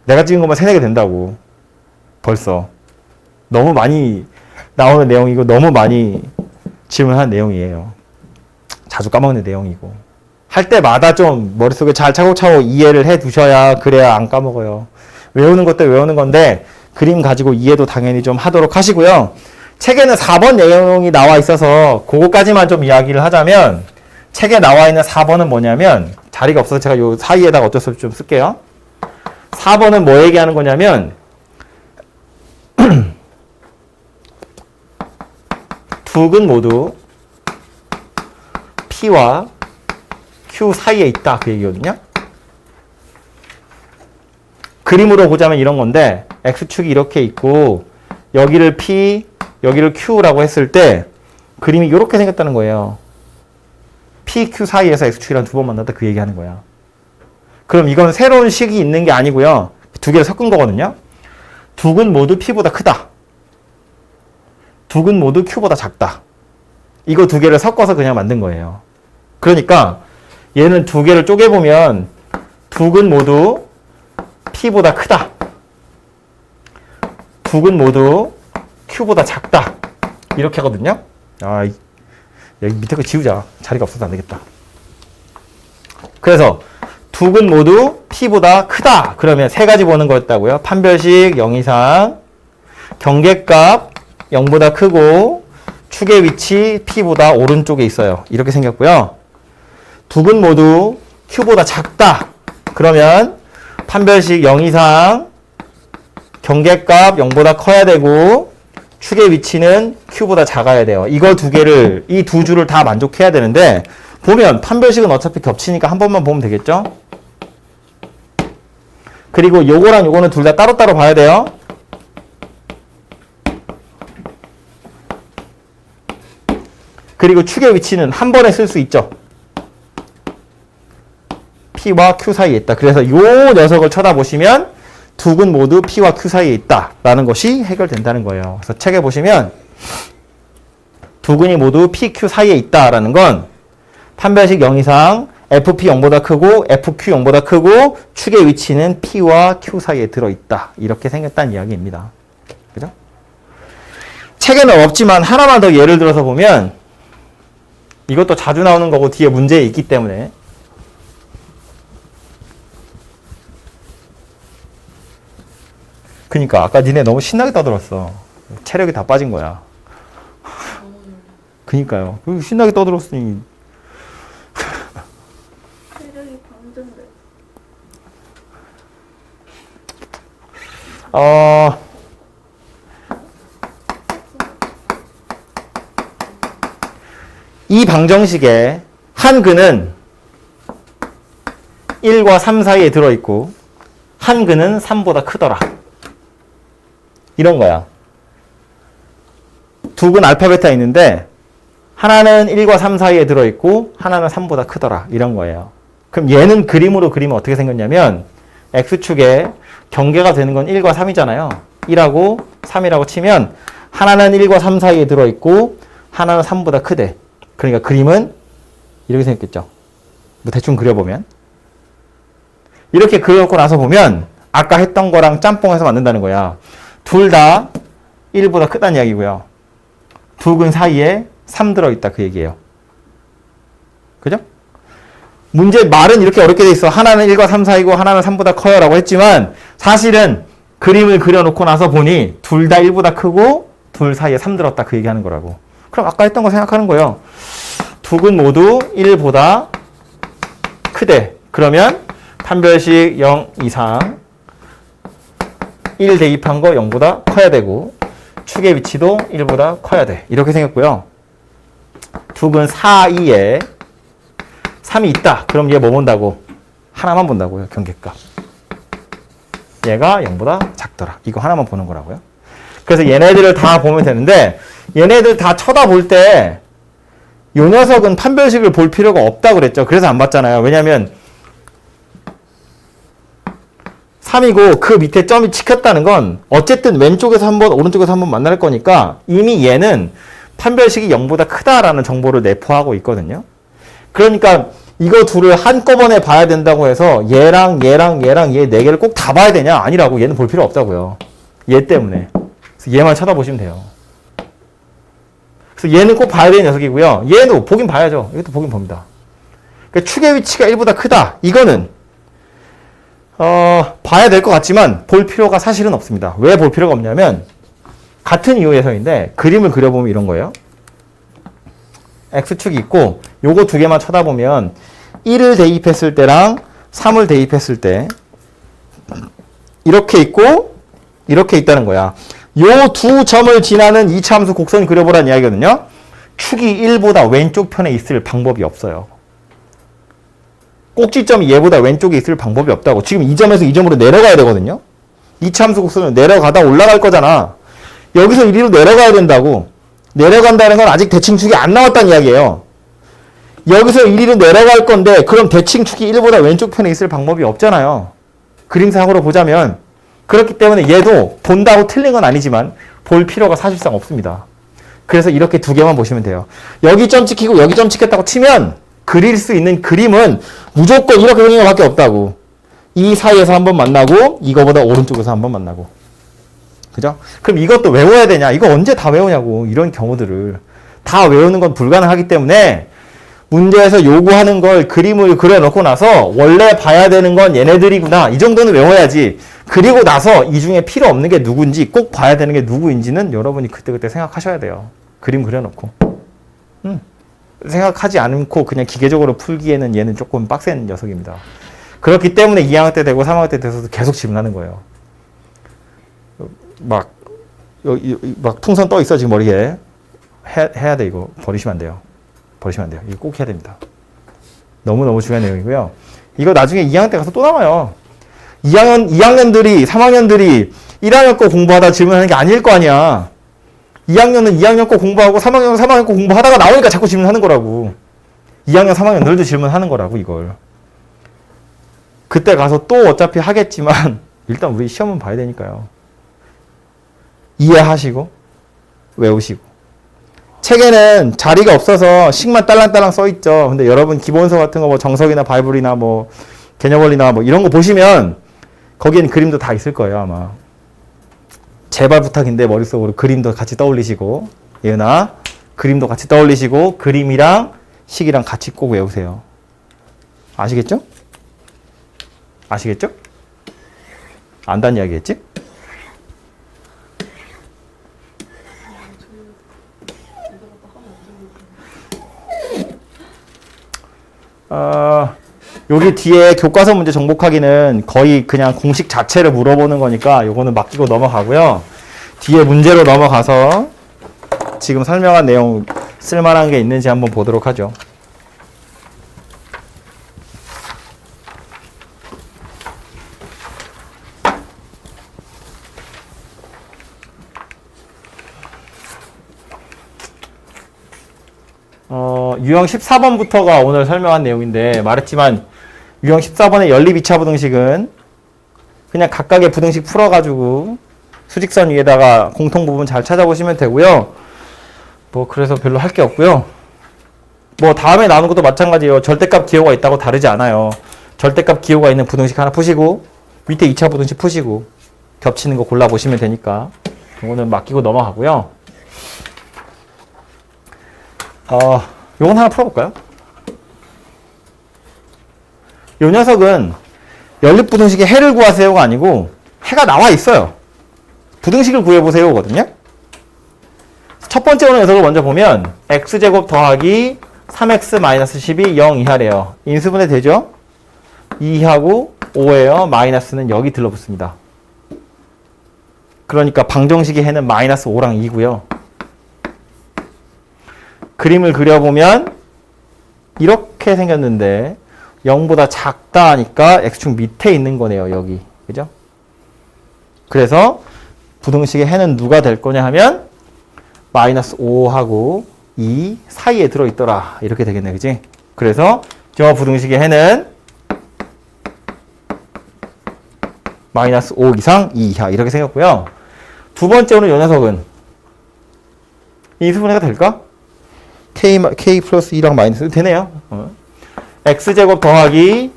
A: 내가 찍은 것만 3, 4개 된다고. 벌써. 너무 많이 나오는 내용이고 너무 많이 질문하는 내용이에요. 자주 까먹는 내용이고. 할 때마다 좀 머릿속에 잘 차곡차곡 이해를 해 두셔야 그래야 안 까먹어요. 외우는 것도 외우는 건데 그림 가지고 이해도 당연히 좀 하도록 하시고요. 책에는 4번 내용이 나와 있어서 그거까지만 좀 이야기를 하자면 책에 나와 있는 4번은 뭐냐면 자리가 없어서 제가 요 사이에다가 어쩔 수 없이 좀 쓸게요. 4번은 뭐 얘기하는 거냐면 두 근 모두 P와 Q 사이에 있다 그 얘기거든요. 그림으로 보자면 이런 건데 X축이 이렇게 있고 여기를 P, 여기를 Q라고 했을 때 그림이 이렇게 생겼다는 거예요. P, Q 사이에서 X축이랑 두 번 만났다 그 얘기하는 거야. 그럼 이건 새로운 식이 있는 게 아니고요. 두 개를 섞은 거거든요. 두 근 모두 P보다 크다. 두 근 모두 Q보다 작다. 이거 두 개를 섞어서 그냥 만든 거예요. 그러니까 얘는 두 개를 쪼개보면 두 근 모두 P보다 크다. 두 근 모두 Q보다 작다. 이렇게 하거든요. 아, 여기 밑에 거 지우자. 자리가 없어서 안 되겠다. 그래서 두 근 모두 P보다 크다. 그러면 세 가지 보는 거였다고요. 판별식 0 이상, 경계값 0보다 크고, 축의 위치 P보다 오른쪽에 있어요. 이렇게 생겼고요. 두 근 모두 Q보다 작다. 그러면 판별식 0 이상, 경계값 0보다 커야 되고, 축의 위치는 Q보다 작아야 돼요. 이거 두 개를, 이 두 줄을 다 만족해야 되는데, 보면 판별식은 어차피 겹치니까 한 번만 보면 되겠죠? 그리고 요거랑 요거는 둘 다 따로따로 봐야 돼요. 그리고 축의 위치는 한 번에 쓸 수 있죠. P와 Q 사이에 있다. 그래서 요 녀석을 쳐다보시면 두 근 모두 P와 Q 사이에 있다라는 것이 해결된다는 거예요. 그래서 책에 보시면 두 근이 모두 P, Q 사이에 있다라는 건 판별식 0 이상 FP 0보다 크고 FQ 0보다 크고 축의 위치는 P와 Q 사이에 들어있다. 이렇게 생겼다는 이야기입니다. 그죠? 책에는 없지만 하나만 더 예를 들어서 보면 이것도 자주 나오는 거고 뒤에 문제 있기 때문에 그니까 아까 니네 너무 신나게 떠들었어. 체력이 다 빠진 거야. 그니까요. 신나게 떠들었으니
B: 체력이 방전돼.
A: 이 방정식에 한 근은 1과 3 사이에 들어있고 한 근은 3보다 크더라. 이런 거야. 두 근 알파 베타 있는데 하나는 1과 3 사이에 들어있고 하나는 3보다 크더라. 이런 거예요. 그럼 얘는 그림으로 그리면 어떻게 생겼냐면 X축에 경계가 되는 건 1과 3이잖아요. 1하고 3이라고 치면 하나는 1과 3 사이에 들어있고 하나는 3보다 크대. 그러니까 그림은 이렇게 생겼겠죠. 뭐 대충 그려보면. 이렇게 그려놓고 나서 보면 아까 했던 거랑 짬뽕해서 만든다는 거야. 둘 다 1보다 크다는 이야기고요. 두 근 사이에 3 들어있다 그 얘기예요. 그죠? 문제 말은 이렇게 어렵게 돼 있어. 하나는 1과 3 사이고 하나는 3보다 커요 라고 했지만 사실은 그림을 그려놓고 나서 보니 둘 다 1보다 크고 둘 사이에 3 들었다 그 얘기하는 거라고. 그럼 아까 했던 거 생각하는 거예요. 두 근 모두 1보다 크대. 그러면 판별식 0 이상 1 대입한 거 0보다 커야 되고 축의 위치도 1보다 커야 돼. 이렇게 생겼고요. 두 근 사이에 3이 있다. 그럼 얘 뭐 본다고? 하나만 본다고요. 경계값. 얘가 0보다 작더라. 이거 하나만 보는 거라고요. 그래서 얘네들을 다 보면 되는데 얘네들 다 쳐다볼 때 요 녀석은 판별식을 볼 필요가 없다고 그랬죠. 그래서 안 봤잖아요. 왜냐면 3이고 그 밑에 점이 찍혔다는 건 어쨌든 왼쪽에서 한 번 오른쪽에서 한 번 만날 거니까 이미 얘는 판별식이 0보다 크다라는 정보를 내포하고 있거든요. 그러니까 이거 둘을 한꺼번에 봐야 된다고 해서 얘랑 얘랑 얘랑 얘 네 개를 꼭 다 봐야 되냐? 아니라고. 얘는 볼 필요 없다고요. 얘 때문에. 그래서 얘만 쳐다보시면 돼요. 그래서 얘는 꼭 봐야 되는 녀석이고요. 얘도 보긴 봐야죠. 이것도 보긴 봅니다. 그러니까 축의 위치가 1보다 크다. 이거는 봐야 될 것 같지만 볼 필요가 사실은 없습니다. 왜 볼 필요가 없냐면 같은 이유에서인데 그림을 그려보면 이런 거예요. X축이 있고 요거 두 개만 쳐다보면 1을 대입했을 때랑 3을 대입했을 때 이렇게 있고 이렇게 있다는 거야. 요 두 점을 지나는 이차함수 곡선 그려보라는 이야기거든요. 축이 1보다 왼쪽 편에 있을 방법이 없어요. 꼭지점이 얘보다 왼쪽에 있을 방법이 없다고. 지금 이 점에서 이 점으로 내려가야 되거든요. 이차함수 곡선은 내려가다 올라갈 거잖아. 여기서 이리로 내려가야 된다고. 내려간다는 건 아직 대칭축이 안 나왔다는 이야기예요. 여기서 이리로 내려갈 건데 그럼 대칭축이 1보다 왼쪽 편에 있을 방법이 없잖아요. 그림상으로 보자면. 그렇기 때문에 얘도 본다고 틀린 건 아니지만 볼 필요가 사실상 없습니다. 그래서 이렇게 두 개만 보시면 돼요. 여기 점 찍히고 여기 점 찍혔다고 치면 그릴 수 있는 그림은 무조건 이렇게 생긴 것밖에 없다고. 이 사이에서 한번 만나고 이거보다 오른쪽에서 한번 만나고. 그죠? 그럼 이것도 외워야 되냐? 이거 언제 다 외우냐고. 이런 경우들을. 다 외우는 건 불가능하기 때문에 문제에서 요구하는 걸 그림을 그려놓고 나서 원래 봐야 되는 건 얘네들이구나. 이 정도는 외워야지. 그리고 나서 이 중에 필요 없는 게 누군지 꼭 봐야 되는 게 누구인지는 여러분이 그때그때 생각하셔야 돼요. 그림 그려놓고. 생각하지 않고 그냥 기계적으로 풀기에는 얘는 조금 빡센 녀석입니다. 그렇기 때문에 2학년 때 되고 3학년 때 돼서도 계속 질문하는 거예요. 막 풍선 떠 있어 지금 머리에. 해야 돼 이거. 버리시면 안 돼요. 버리시면 안 돼요. 이거 꼭 해야 됩니다. 너무너무 중요한 내용이고요. 이거 나중에 2학년 때 가서 또 나와요. 2학년들이 3학년들이 1학년 거 공부하다 질문하는 게 아닐 거 아니야. 2학년은 2학년 거 공부하고 3학년은 3학년 거 공부하다가 나오니까 자꾸 질문하는 거라고. 2학년, 3학년들도 질문하는 거라고 이걸. 그때 가서 또 어차피 하겠지만 일단 우리 시험은 봐야 되니까요. 이해하시고 외우시고. 책에는 자리가 없어서 식만 딸랑딸랑 써있죠. 근데 여러분 기본서 같은 거 뭐 정석이나 바이블이나 뭐 개념원리나 뭐 이런 거 보시면 거기엔 그림도 다 있을 거예요 아마. 제발 부탁인데 머릿속으로 그림도 같이 떠올리시고 예은아 그림도 같이 떠올리시고 그림이랑 식이랑 같이 꼭 외우세요. 아시겠죠? 아시겠죠? 안다는 이야기겠지? 여기 뒤에 교과서 문제 정복하기는 거의 그냥 공식 자체를 물어보는 거니까 요거는 맡기고 넘어가고요. 뒤에 문제로 넘어가서 지금 설명한 내용 쓸만한 게 있는지 한번 보도록 하죠. 유형 14번부터가 오늘 설명한 내용인데 말했지만 유형 14번의 연립 2차 부등식은 그냥 각각의 부등식 풀어가지고 수직선 위에다가 공통 부분 잘 찾아보시면 되고요. 뭐 그래서 별로 할 게 없고요. 뭐 다음에 나오는 것도 마찬가지예요. 절대값 기호가 있다고 다르지 않아요. 절대값 기호가 있는 부등식 하나 푸시고 밑에 2차 부등식 푸시고 겹치는 거 골라보시면 되니까 이거는 맡기고 넘어가고요. 요건 하나 풀어볼까요? 요 녀석은 연립부등식의 해를 구하세요가 아니고 해가 나와 있어요. 부등식을 구해보세요 거든요. 첫 번째 오는 녀석을 먼저 보면 x제곱 더하기 3x-12 0 이하래요. 인수분해 되죠? 2하고 5예요. 마이너스는 여기 들러붙습니다. 그러니까 방정식의 해는 마이너스 5랑 2고요. 그림을 그려보면 이렇게 생겼는데 0보다 작다 하니까 x축 밑에 있는 거네요. 여기. 그죠? 그래서 부등식의 해는 누가 될 거냐 하면 마이너스 5하고 2 사이에 들어있더라. 이렇게 되겠네. 그지? 그래서 저 부등식의 해는 마이너스 5 이상 2 이하 이렇게 생겼고요. 두 번째로는 이 녀석은 인수분해가 될까? k 플러스 2랑 마이너스 되네요. x제곱 더하기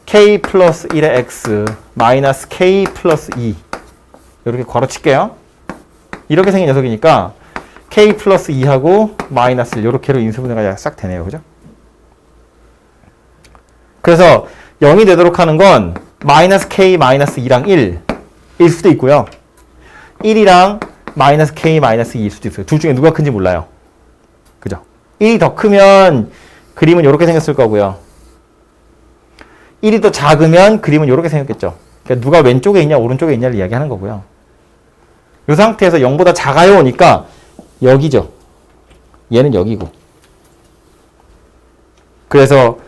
A: k 플러스 1의 x 마이너스 k 플러스 2 이렇게 괄호칠게요. 이렇게 생긴 녀석이니까 k 플러스 2하고 마이너스 이렇게로 인수분해가 싹 되네요. 그죠? 그래서 0이 되도록 하는 건 마이너스 k 마이너스 2랑 1일 수도 있고요. 1이랑 마이너스 k 마이너스 2일 수도 있어요. 둘 중에 누가 큰지 몰라요. 그죠? 1이 더 크면 그림은 이렇게 생겼을 거고요. 1이 더 작으면 그림은 이렇게 생겼겠죠. 그러니까 누가 왼쪽에 있냐 오른쪽에 있냐를 이야기하는 거고요. 이 상태에서 0보다 작아요 오니까 여기죠. 얘는 여기고. 그래서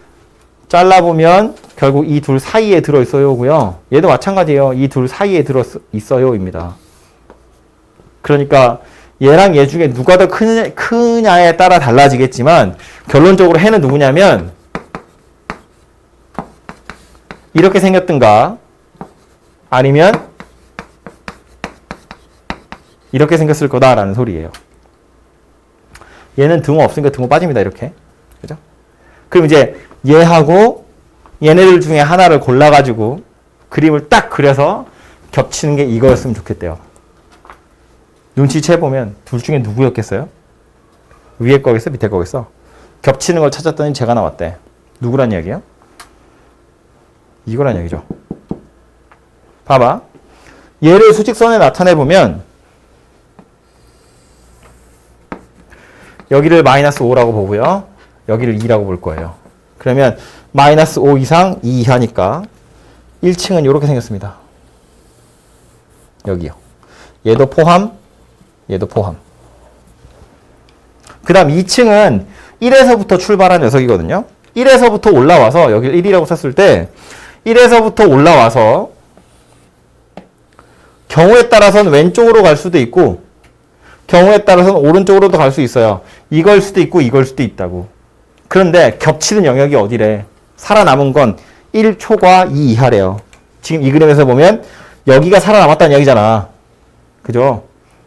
A: 잘라보면 결국 이 둘 사이에 들어있어요고요. 얘도 마찬가지예요. 이 둘 사이에 들어있어요입니다. 그러니까 얘랑 얘 중에 누가 더 크냐에 따라 달라지겠지만 결론적으로 해는 누구냐면 이렇게 생겼든가 아니면 이렇게 생겼을 거다라는 소리예요. 얘는 등호 없으니까 등호 빠집니다. 이렇게. 그죠? 그럼 이제 얘하고 얘네들 중에 하나를 골라가지고 그림을 딱 그려서 겹치는 게 이거였으면 좋겠대요. 눈치채보면 둘 중에 누구였겠어요? 위에 거겠어? 밑에 거겠어? 겹치는 걸 찾았더니 제가 나왔대. 누구란 이야기야? 이거란 얘기죠. 봐봐. 얘를 수직선에 나타내보면 여기를 마이너스 5라고 보고요. 여기를 2라고 볼 거예요. 그러면 마이너스 5 이상 2 이하니까 1층은 이렇게 생겼습니다. 여기요. 얘도 포함, 얘도 포함. 그 다음 2층은 1에서부터 출발한 녀석이거든요. 1에서부터 올라와서 여기를 1이라고 쳤을 때 1에서부터 올라와서 경우에 따라서는 왼쪽으로 갈 수도 있고 경우에 따라서는 오른쪽으로도 갈 수 있어요. 이걸 수도 있고 이걸 수도 있다고. 그런데 겹치는 영역이 어디래? 살아남은 건 1초과 2 이하래요. 지금 이 그림에서 보면 여기가 살아남았다는 이야기잖아. 그죠?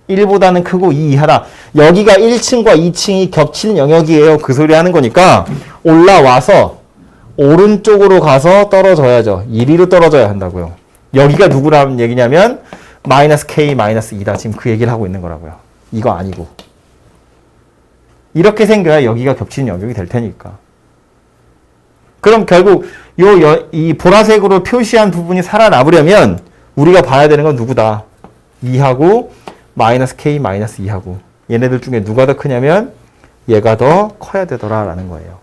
A: 1보다는 크고 2 이하다. 여기가 1층과 2층이 겹치는 영역이에요. 그 소리 하는 거니까 올라와서 오른쪽으로 가서 떨어져야죠. 1위로 떨어져야 한다고요. 여기가 누구라는 얘기냐면 마이너스 K 마이너스 2다. 지금 그 얘기를 하고 있는 거라고요. 이거 아니고. 이렇게 생겨야 여기가 겹치는 영역이 될 테니까. 그럼 결국 이 보라색으로 표시한 부분이 살아남으려면 우리가 봐야 되는 건 누구다? 2하고 마이너스 K 마이너스 2하고 얘네들 중에 누가 더 크냐면 얘가 더 커야 되더라라는 거예요.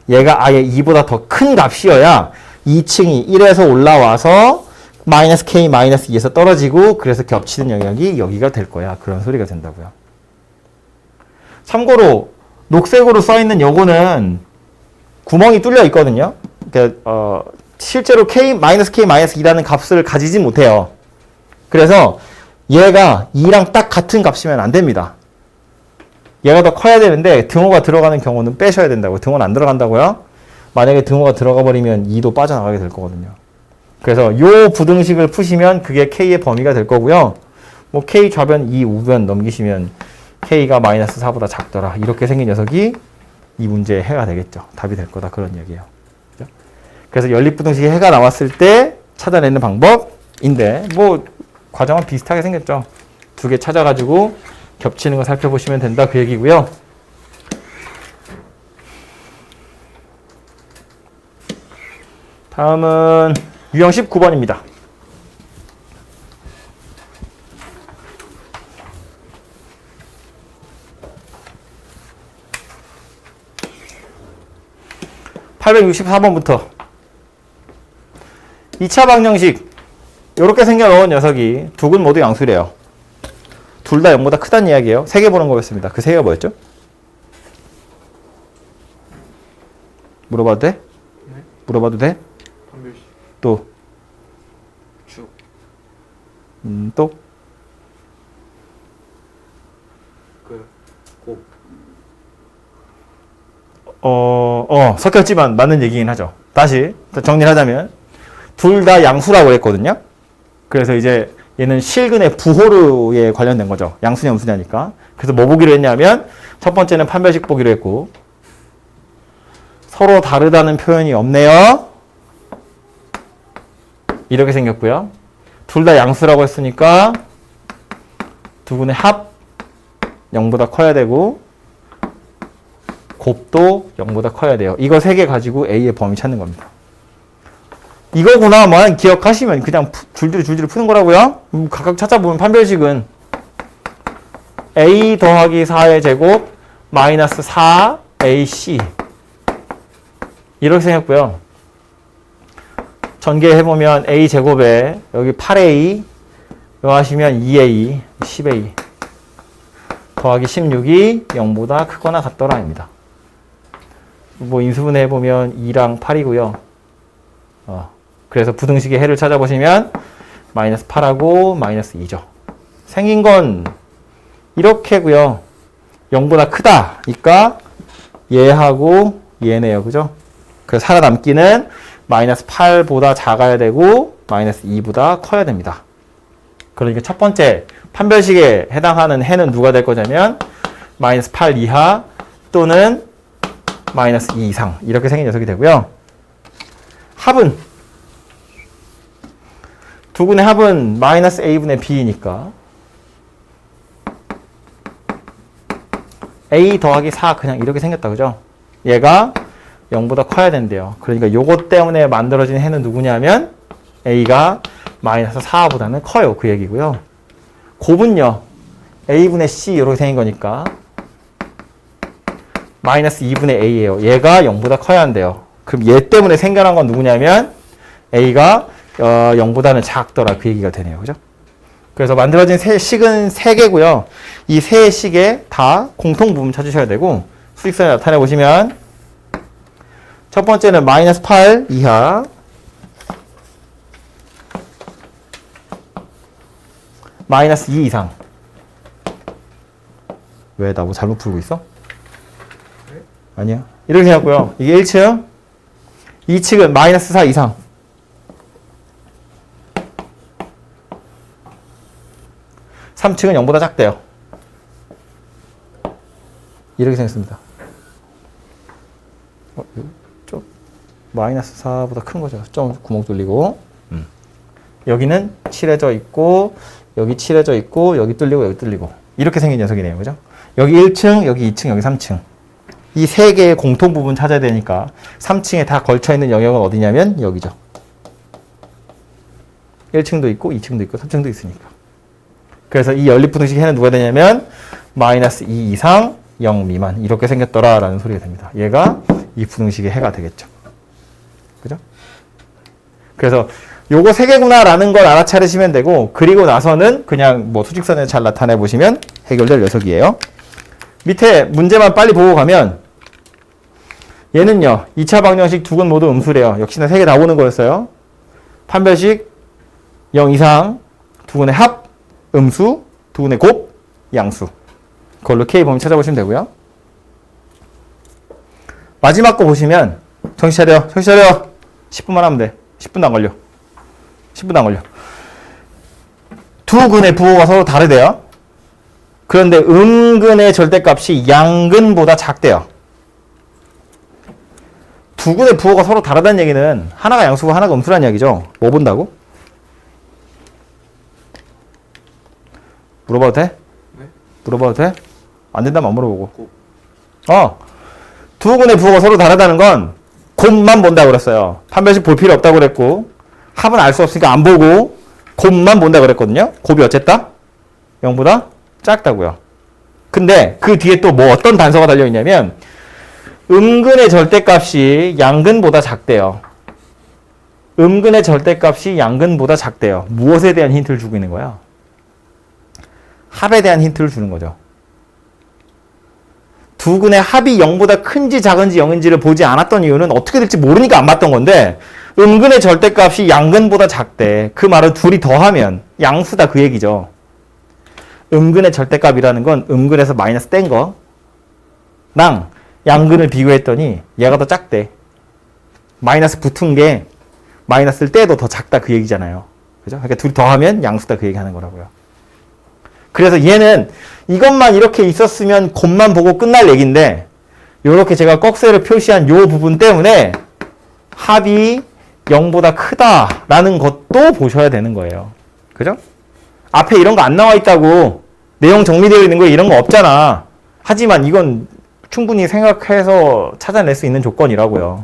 A: 얘가 아예 2보다 더 큰 값이어야 2층이 1에서 올라와서 마이너스 K 마이너스 2에서 떨어지고 그래서 겹치는 영역이 여기가 될 거야. 그런 소리가 된다고요. 참고로 녹색으로 써있는 요거는 구멍이 뚫려 있거든요. 그러니까 실제로 K 마이너스 K 마이너스 2라는 값을 가지지 못해요. 그래서 얘가 2랑 딱 같은 값이면 안 됩니다. 얘가 더 커야 되는데 등호가 들어가는 경우는 빼셔야 된다고요. 등호는 안 들어간다고요. 만약에 등호가 들어가 버리면 2도 빠져나가게 될 거거든요. 그래서 요 부등식을 푸시면 그게 K의 범위가 될 거고요. 뭐 K 좌변 2 우변 넘기시면 K가 마이너스 4보다 작더라. 이렇게 생긴 녀석이 이 문제의 해가 되겠죠. 답이 될 거다. 그런 얘기예요. 그죠? 그래서 연립부등식의 해가 나왔을 때 찾아내는 방법인데 뭐 과정은 비슷하게 생겼죠. 두 개 찾아가지고 겹치는 거 살펴보시면 된다. 그 얘기고요. 다음은 유형 19번입니다. (864번부터) 2차 방정식 이렇게 생겨놓은 녀석이 두 근 모두 양수래요. 둘 다 0보다 크다는 이야기예요. 세 개 보는 거였습니다. 그 세 개가 뭐였죠? 물어봐도 돼?
C: 네?
A: 물어봐도 돼?
C: 판별식,
A: 또?
C: 축,
A: 또?
C: 곱.
A: 섞였지만 맞는 얘기긴 하죠. 다시 정리를 하자면 둘 다 양수라고 했거든요. 그래서 이제 얘는 실근의 부호르에 관련된 거죠. 양수냐 음수냐니까. 그래서 뭐 보기로 했냐면 첫 번째는 판별식 보기로 했고 서로 다르다는 표현이 없네요. 이렇게 생겼고요. 둘 다 양수라고 했으니까 두 분의 합 0보다 커야 되고 곱도 0보다 커야 돼요. 이거 세 개 가지고 A의 범위 찾는 겁니다. 이거구나만 기억하시면 그냥 줄줄이 푸는 거라고요. 각각 찾아보면 판별식은 A 더하기 4의 제곱 마이너스 4AC 이렇게 생겼고요. 전개해보면 A 제곱에 여기 8A 이거 하시면 2A 10A 더하기 16이 0보다 크거나 같더라입니다. 뭐 인수분해 해보면 2랑 8이고요. 그래서 부등식의 해를 찾아보시면 마이너스 8하고 마이너스 2죠. 생긴 건 이렇게고요. 0보다 크다니까 얘하고 얘네요. 그죠? 그래서 살아남기는 마이너스 8보다 작아야 되고 마이너스 2보다 커야 됩니다. 그러니까 첫 번째 판별식에 해당하는 해는 누가 될 거냐면 마이너스 8 이하 또는 마이너스 2 이상 이렇게 생긴 녀석이 되고요. 합은 두근의 합은 마이너스 a분의 b니까 a 더하기 4 그냥 이렇게 생겼다. 그죠? 얘가 0보다 커야 된대요. 그러니까 요것 때문에 만들어진 해는 누구냐면 a가 마이너스 4보다는 커요. 그 얘기고요. 곱은요. a분의 c 이렇게 생긴 거니까 마이너스 2분의 a예요. 얘가 0보다 커야 한대요. 그럼 얘 때문에 생겨난 건 누구냐면 a가 0보다는 작더라. 그 얘기가 되네요. 그죠? 그래서 만들어진 식은 3개고요. 이 3식에 다 공통 부분 찾으셔야 되고 수직선에 나타내 보시면 첫 번째는 마이너스 8 이하 마이너스 2 이상. 왜 나 뭐 잘못 풀고 있어? 아니야. 이렇게 생겼고요. 이게 1층 2층은 마이너스 4 이상. 3층은 0보다 작대요. 이렇게 생겼습니다. 좀 마이너스 4보다 큰 거죠. 좀 구멍 뚫리고 여기는 칠해져 있고 여기 칠해져 있고 여기 뚫리고 여기 뚫리고 이렇게 생긴 녀석이네요. 그죠? 여기 1층, 여기 2층, 여기 3층. 이 3개의 공통 부분 찾아야 되니까 3층에 다 걸쳐있는 영역은 어디냐면 여기죠. 1층도 있고 2층도 있고 3층도 있으니까. 그래서 이 연립부등식 해는 누가 되냐면 마이너스 2 이상 0 미만 이렇게 생겼더라라는 소리가 됩니다. 얘가 이 부등식의 해가 되겠죠. 그죠? 그래서 요거 3개구나라는 걸 알아차리시면 되고 그리고 나서는 그냥 뭐 수직선에 잘 나타내 보시면 해결될 녀석이에요. 밑에 문제만 빨리 보고 가면 얘는요. 2차 방정식 두근 모두 음수래요. 역시나 3개 다 오는 거였어요. 판별식 0 이상 두근의 합 음수, 두근의 곱, 양수. 그걸로 K 범위 찾아보시면 되고요. 마지막 거 보시면 정신 차려, 정신 차려. 10분만 하면 돼. 10분도 안 걸려. 10분도 안 걸려. 두 근의 부호가 서로 다르대요. 그런데 음근의 절대값이 양근보다 작대요. 두 근의 부호가 서로 다르다는 얘기는 하나가 양수고 하나가 음수라는 이야기죠. 뭐 본다고? 물어봐도 돼?
C: 네?
A: 물어봐도 돼? 안 된다면 안 물어보고. 두 근의 부호가 서로 다르다는 건 곱만 본다고 그랬어요. 판별식 볼 필요 없다고 그랬고 합은 알 수 없으니까 안 보고 곱만 본다고 그랬거든요. 곱이 어쨌다? 0보다 작다고요. 근데 그 뒤에 또 뭐 어떤 단서가 달려있냐면 음근의 절대값이 양근보다 작대요. 음근의 절대값이 양근보다 작대요. 무엇에 대한 힌트를 주고 있는 거야? 합에 대한 힌트를 주는 거죠. 두 근의 합이 0보다 큰지 작은지 0인지를 보지 않았던 이유는 어떻게 될지 모르니까 안 봤던 건데 음근의 절대값이 양근보다 작대. 그 말은 둘이 더하면 양수다 그 얘기죠. 음근의 절대값이라는 건 음근에서 마이너스 뗀 거랑 양근을 비교했더니 얘가 더 작대. 마이너스 붙은 게 마이너스를 떼도 더 작다 그 얘기잖아요. 그죠? 그러니까 둘이 더하면 양수다 그 얘기하는 거라고요. 그래서 얘는 이것만 이렇게 있었으면 곱만 보고 끝날 얘기인데 이렇게 제가 꺽쇠를 표시한 요 부분 때문에 합이 0보다 크다라는 것도 보셔야 되는 거예요. 그죠? 앞에 이런 거 안 나와 있다고 내용 정리되어 있는 거 이런 거 없잖아. 하지만 이건 충분히 생각해서 찾아낼 수 있는 조건이라고요.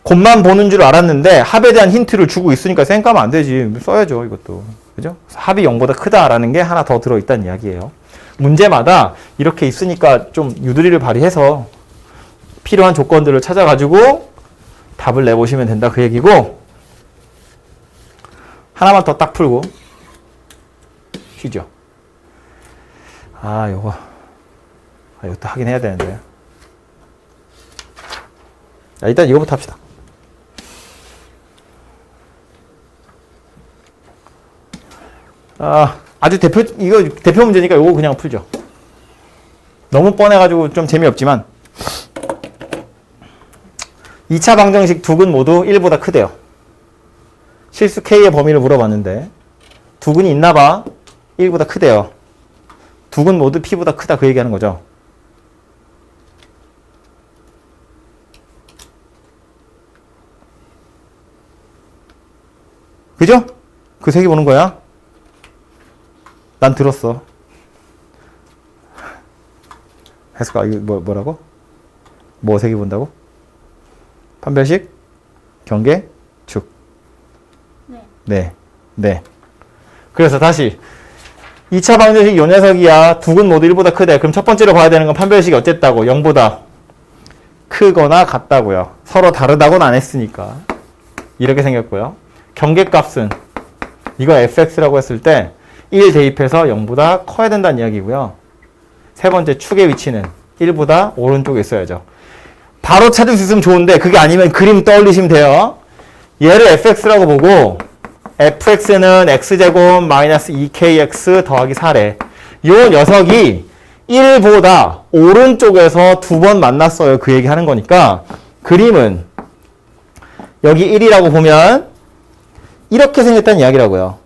A: 곱만 보는 줄 알았는데 합에 대한 힌트를 주고 있으니까 쌩까면 안 되지. 써야죠 이것도. 그죠? 합이 0보다 크다라는 게 하나 더 들어있다는 이야기예요. 문제마다 이렇게 있으니까 좀 유두리를 발휘해서 필요한 조건들을 찾아가지고 답을 내보시면 된다 그 얘기고 하나만 더 딱 풀고 쉬죠. 이것도 하긴 해야 되는데 일단 이거부터 합시다. 아주 이거 대표 문제니까 이거 그냥 풀죠. 너무 뻔해가지고 좀 재미없지만 2차 방정식 두 근 모두 1보다 크대요. 실수 K의 범위를 물어봤는데 두 근이 있나봐 1보다 크대요. 두 근 모두 P보다 크다 그 얘기하는 거죠. 그죠? 그 세 개 보는 거야? 난 들었어. 해석아, 이거 뭐라고? 뭐 세 개 본다고? 판별식? 경계? 축.
B: 네.
A: 네. 네. 그래서 다시 2차 방정식 요 녀석이야. 두 근 모두 1보다 크대. 그럼 첫 번째로 봐야 되는 건 판별식이 어쨌다고? 0보다 크거나 같다고요. 서로 다르다고는 안 했으니까. 이렇게 생겼고요. 경계값은 이거 fx라고 했을 때 1 대입해서 0보다 커야 된다는 이야기고요. 세 번째 축의 위치는 1보다 오른쪽에 있어야죠. 바로 찾을 수 있으면 좋은데 그게 아니면 그림 떠올리시면 돼요. 얘를 fx라고 보고 fx는 x제곱 마이너스 2kx 더하기 4래. 요 녀석이 1보다 오른쪽에서 두 번 만났어요. 그 얘기 하는 거니까 그림은 여기 1이라고 보면 이렇게 생겼다는 이야기라고요.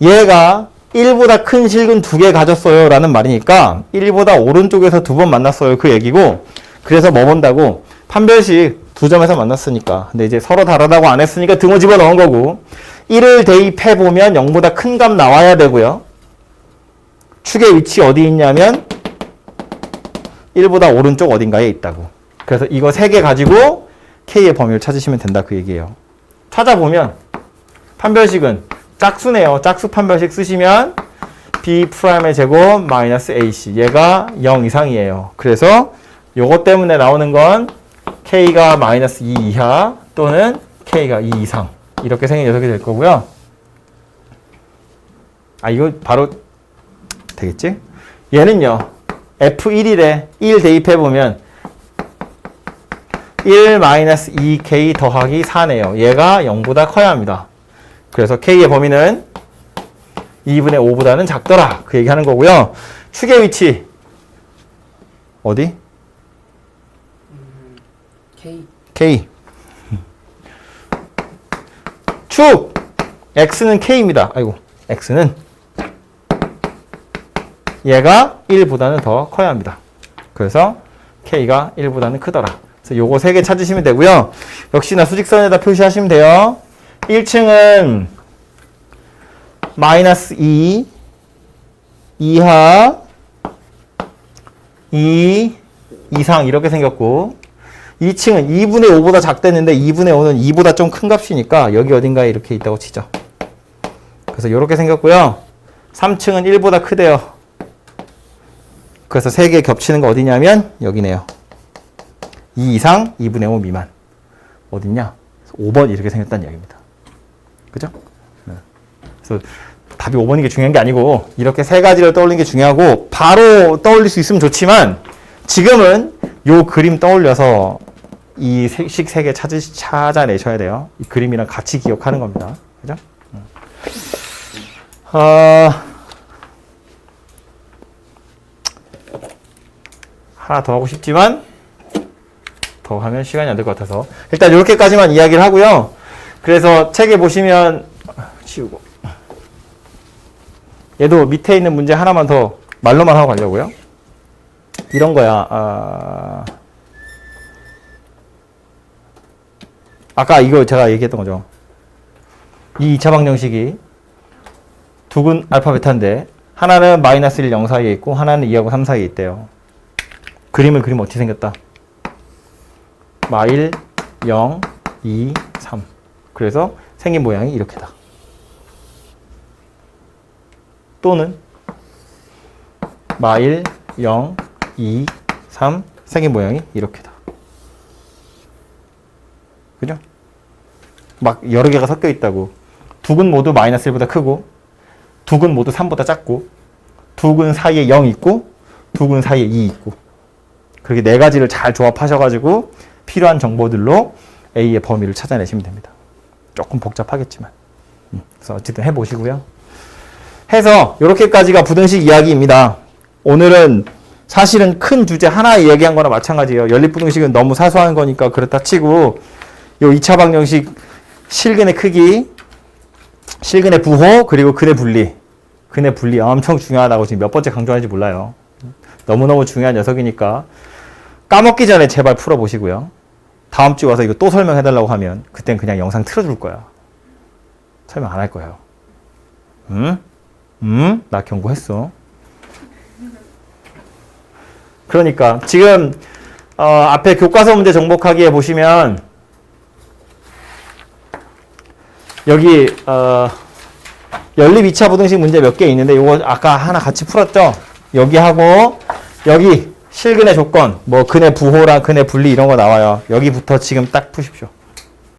A: 얘가 1보다 큰 실근 두 개 가졌어요 라는 말이니까 1보다 오른쪽에서 두 번 만났어요 그 얘기고, 그래서 뭐 본다고? 판별식 두 점에서 만났으니까. 근데 이제 서로 다르다고 안 했으니까 등호 집어넣은 거고, 1을 대입해보면 0보다 큰 값 나와야 되고요. 축의 위치 어디 있냐면 1보다 오른쪽 어딘가에 있다고. 그래서 이거 세 개 가지고 K의 범위를 찾으시면 된다 그 얘기예요. 찾아보면 판별식은 짝수네요. 짝수 판별식 쓰시면 B'의 제곱 마이너스 AC, 얘가 0 이상이에요. 그래서 요것 때문에 나오는 건 K가 마이너스 2 이하 또는 K가 2 이상, 이렇게 생긴 녀석이 될 거고요. 아, 이거 바로 되겠지? 얘는요 F1이래. 1 대입해보면 1 마이너스 2K 더하기 4네요. 얘가 0보다 커야 합니다. 그래서 K의 범위는 2분의 5보다는 작더라 그 얘기하는 거고요. 축의 위치 어디? K. 축 X는 K입니다. 아이고, X는 얘가 1보다는 더 커야 합니다. 그래서 K가 1보다는 크더라. 그래서 요거 3개 찾으시면 되고요. 역시나 수직선에다 표시하시면 돼요. 1층은 마이너스 2 이하 2 이상 이렇게 생겼고, 2층은 2분의 5보다 작댔는데 2분의 5는 2보다 좀 큰 값이니까 여기 어딘가에 이렇게 있다고 치죠. 그래서 이렇게 생겼고요. 3층은 1보다 크대요. 그래서 3개 겹치는 거 어디냐면 여기네요. 2 이상 2분의 5 미만. 어딨냐? 5번 이렇게 생겼다는 이야기입니다. 그죠? 그래서 답이 5번인 게 중요한 게 아니고 이렇게 세 가지를 떠올리는 게 중요하고, 바로 떠올릴 수 있으면 좋지만 지금은 요 그림 떠올려서 이 식 세 개 찾아내셔야 돼요. 이 그림이랑 같이 기억하는 겁니다. 그죠? 하나 더 하고 싶지만 더 하면 시간이 안 될 것 같아서 일단 이렇게까지만 이야기를 하고요. 그래서 책에 보시면 치우고, 얘도 밑에 있는 문제 하나만 더 말로만 하고 가려고요. 이런 거야. 아까 이거 제가 얘기했던 거죠. 이 2차 방정식이 두 근 알파 베타인데 하나는 마이너스 1, 0 사이에 있고 하나는 2하고 3 사이에 있대요. 그림을 그리면 어떻게 생겼다? 마1, 0, 2, 3. 그래서 생긴 모양이 이렇게다. 또는 마1, 0, 2, 3 생긴 모양이 이렇게다. 그죠? 막 여러 개가 섞여 있다고. 두 근 모두 마이너스 1보다 크고, 두 근 모두 3보다 작고, 두 근 사이에 0 있고, 두 근 사이에 2 있고. 그렇게 네 가지를 잘 조합하셔가지고 필요한 정보들로 A의 범위를 찾아내시면 됩니다. 조금 복잡하겠지만. 그래서 어쨌든 해보시고요. 해서 이렇게까지가 부등식 이야기입니다. 오늘은 사실은 큰 주제 하나 이야기한 거나 마찬가지예요. 연립부등식은 너무 사소한 거니까 그렇다 치고 요 2차 방정식 실근의 크기, 실근의 부호, 그리고 근의 분리. 근의 분리 엄청 중요하다고 지금 몇 번째 강조하는지 몰라요. 너무너무 중요한 녀석이니까 까먹기 전에 제발 풀어보시고요. 다음 주에 와서 이거 또 설명해달라고 하면 그땐 그냥 영상 틀어줄 거야. 설명 안 할 거예요. 응? 나 경고했어. 그러니까 지금 앞에 교과서 문제 정복하기에 보시면 여기 연립 2차 부등식 문제 몇 개 있는데 이거 아까 하나 같이 풀었죠? 여기하고 여기 실근의 조건 뭐 근의 부호랑 근의 분리 이런 거 나와요. 여기부터 지금 딱 푸십시오.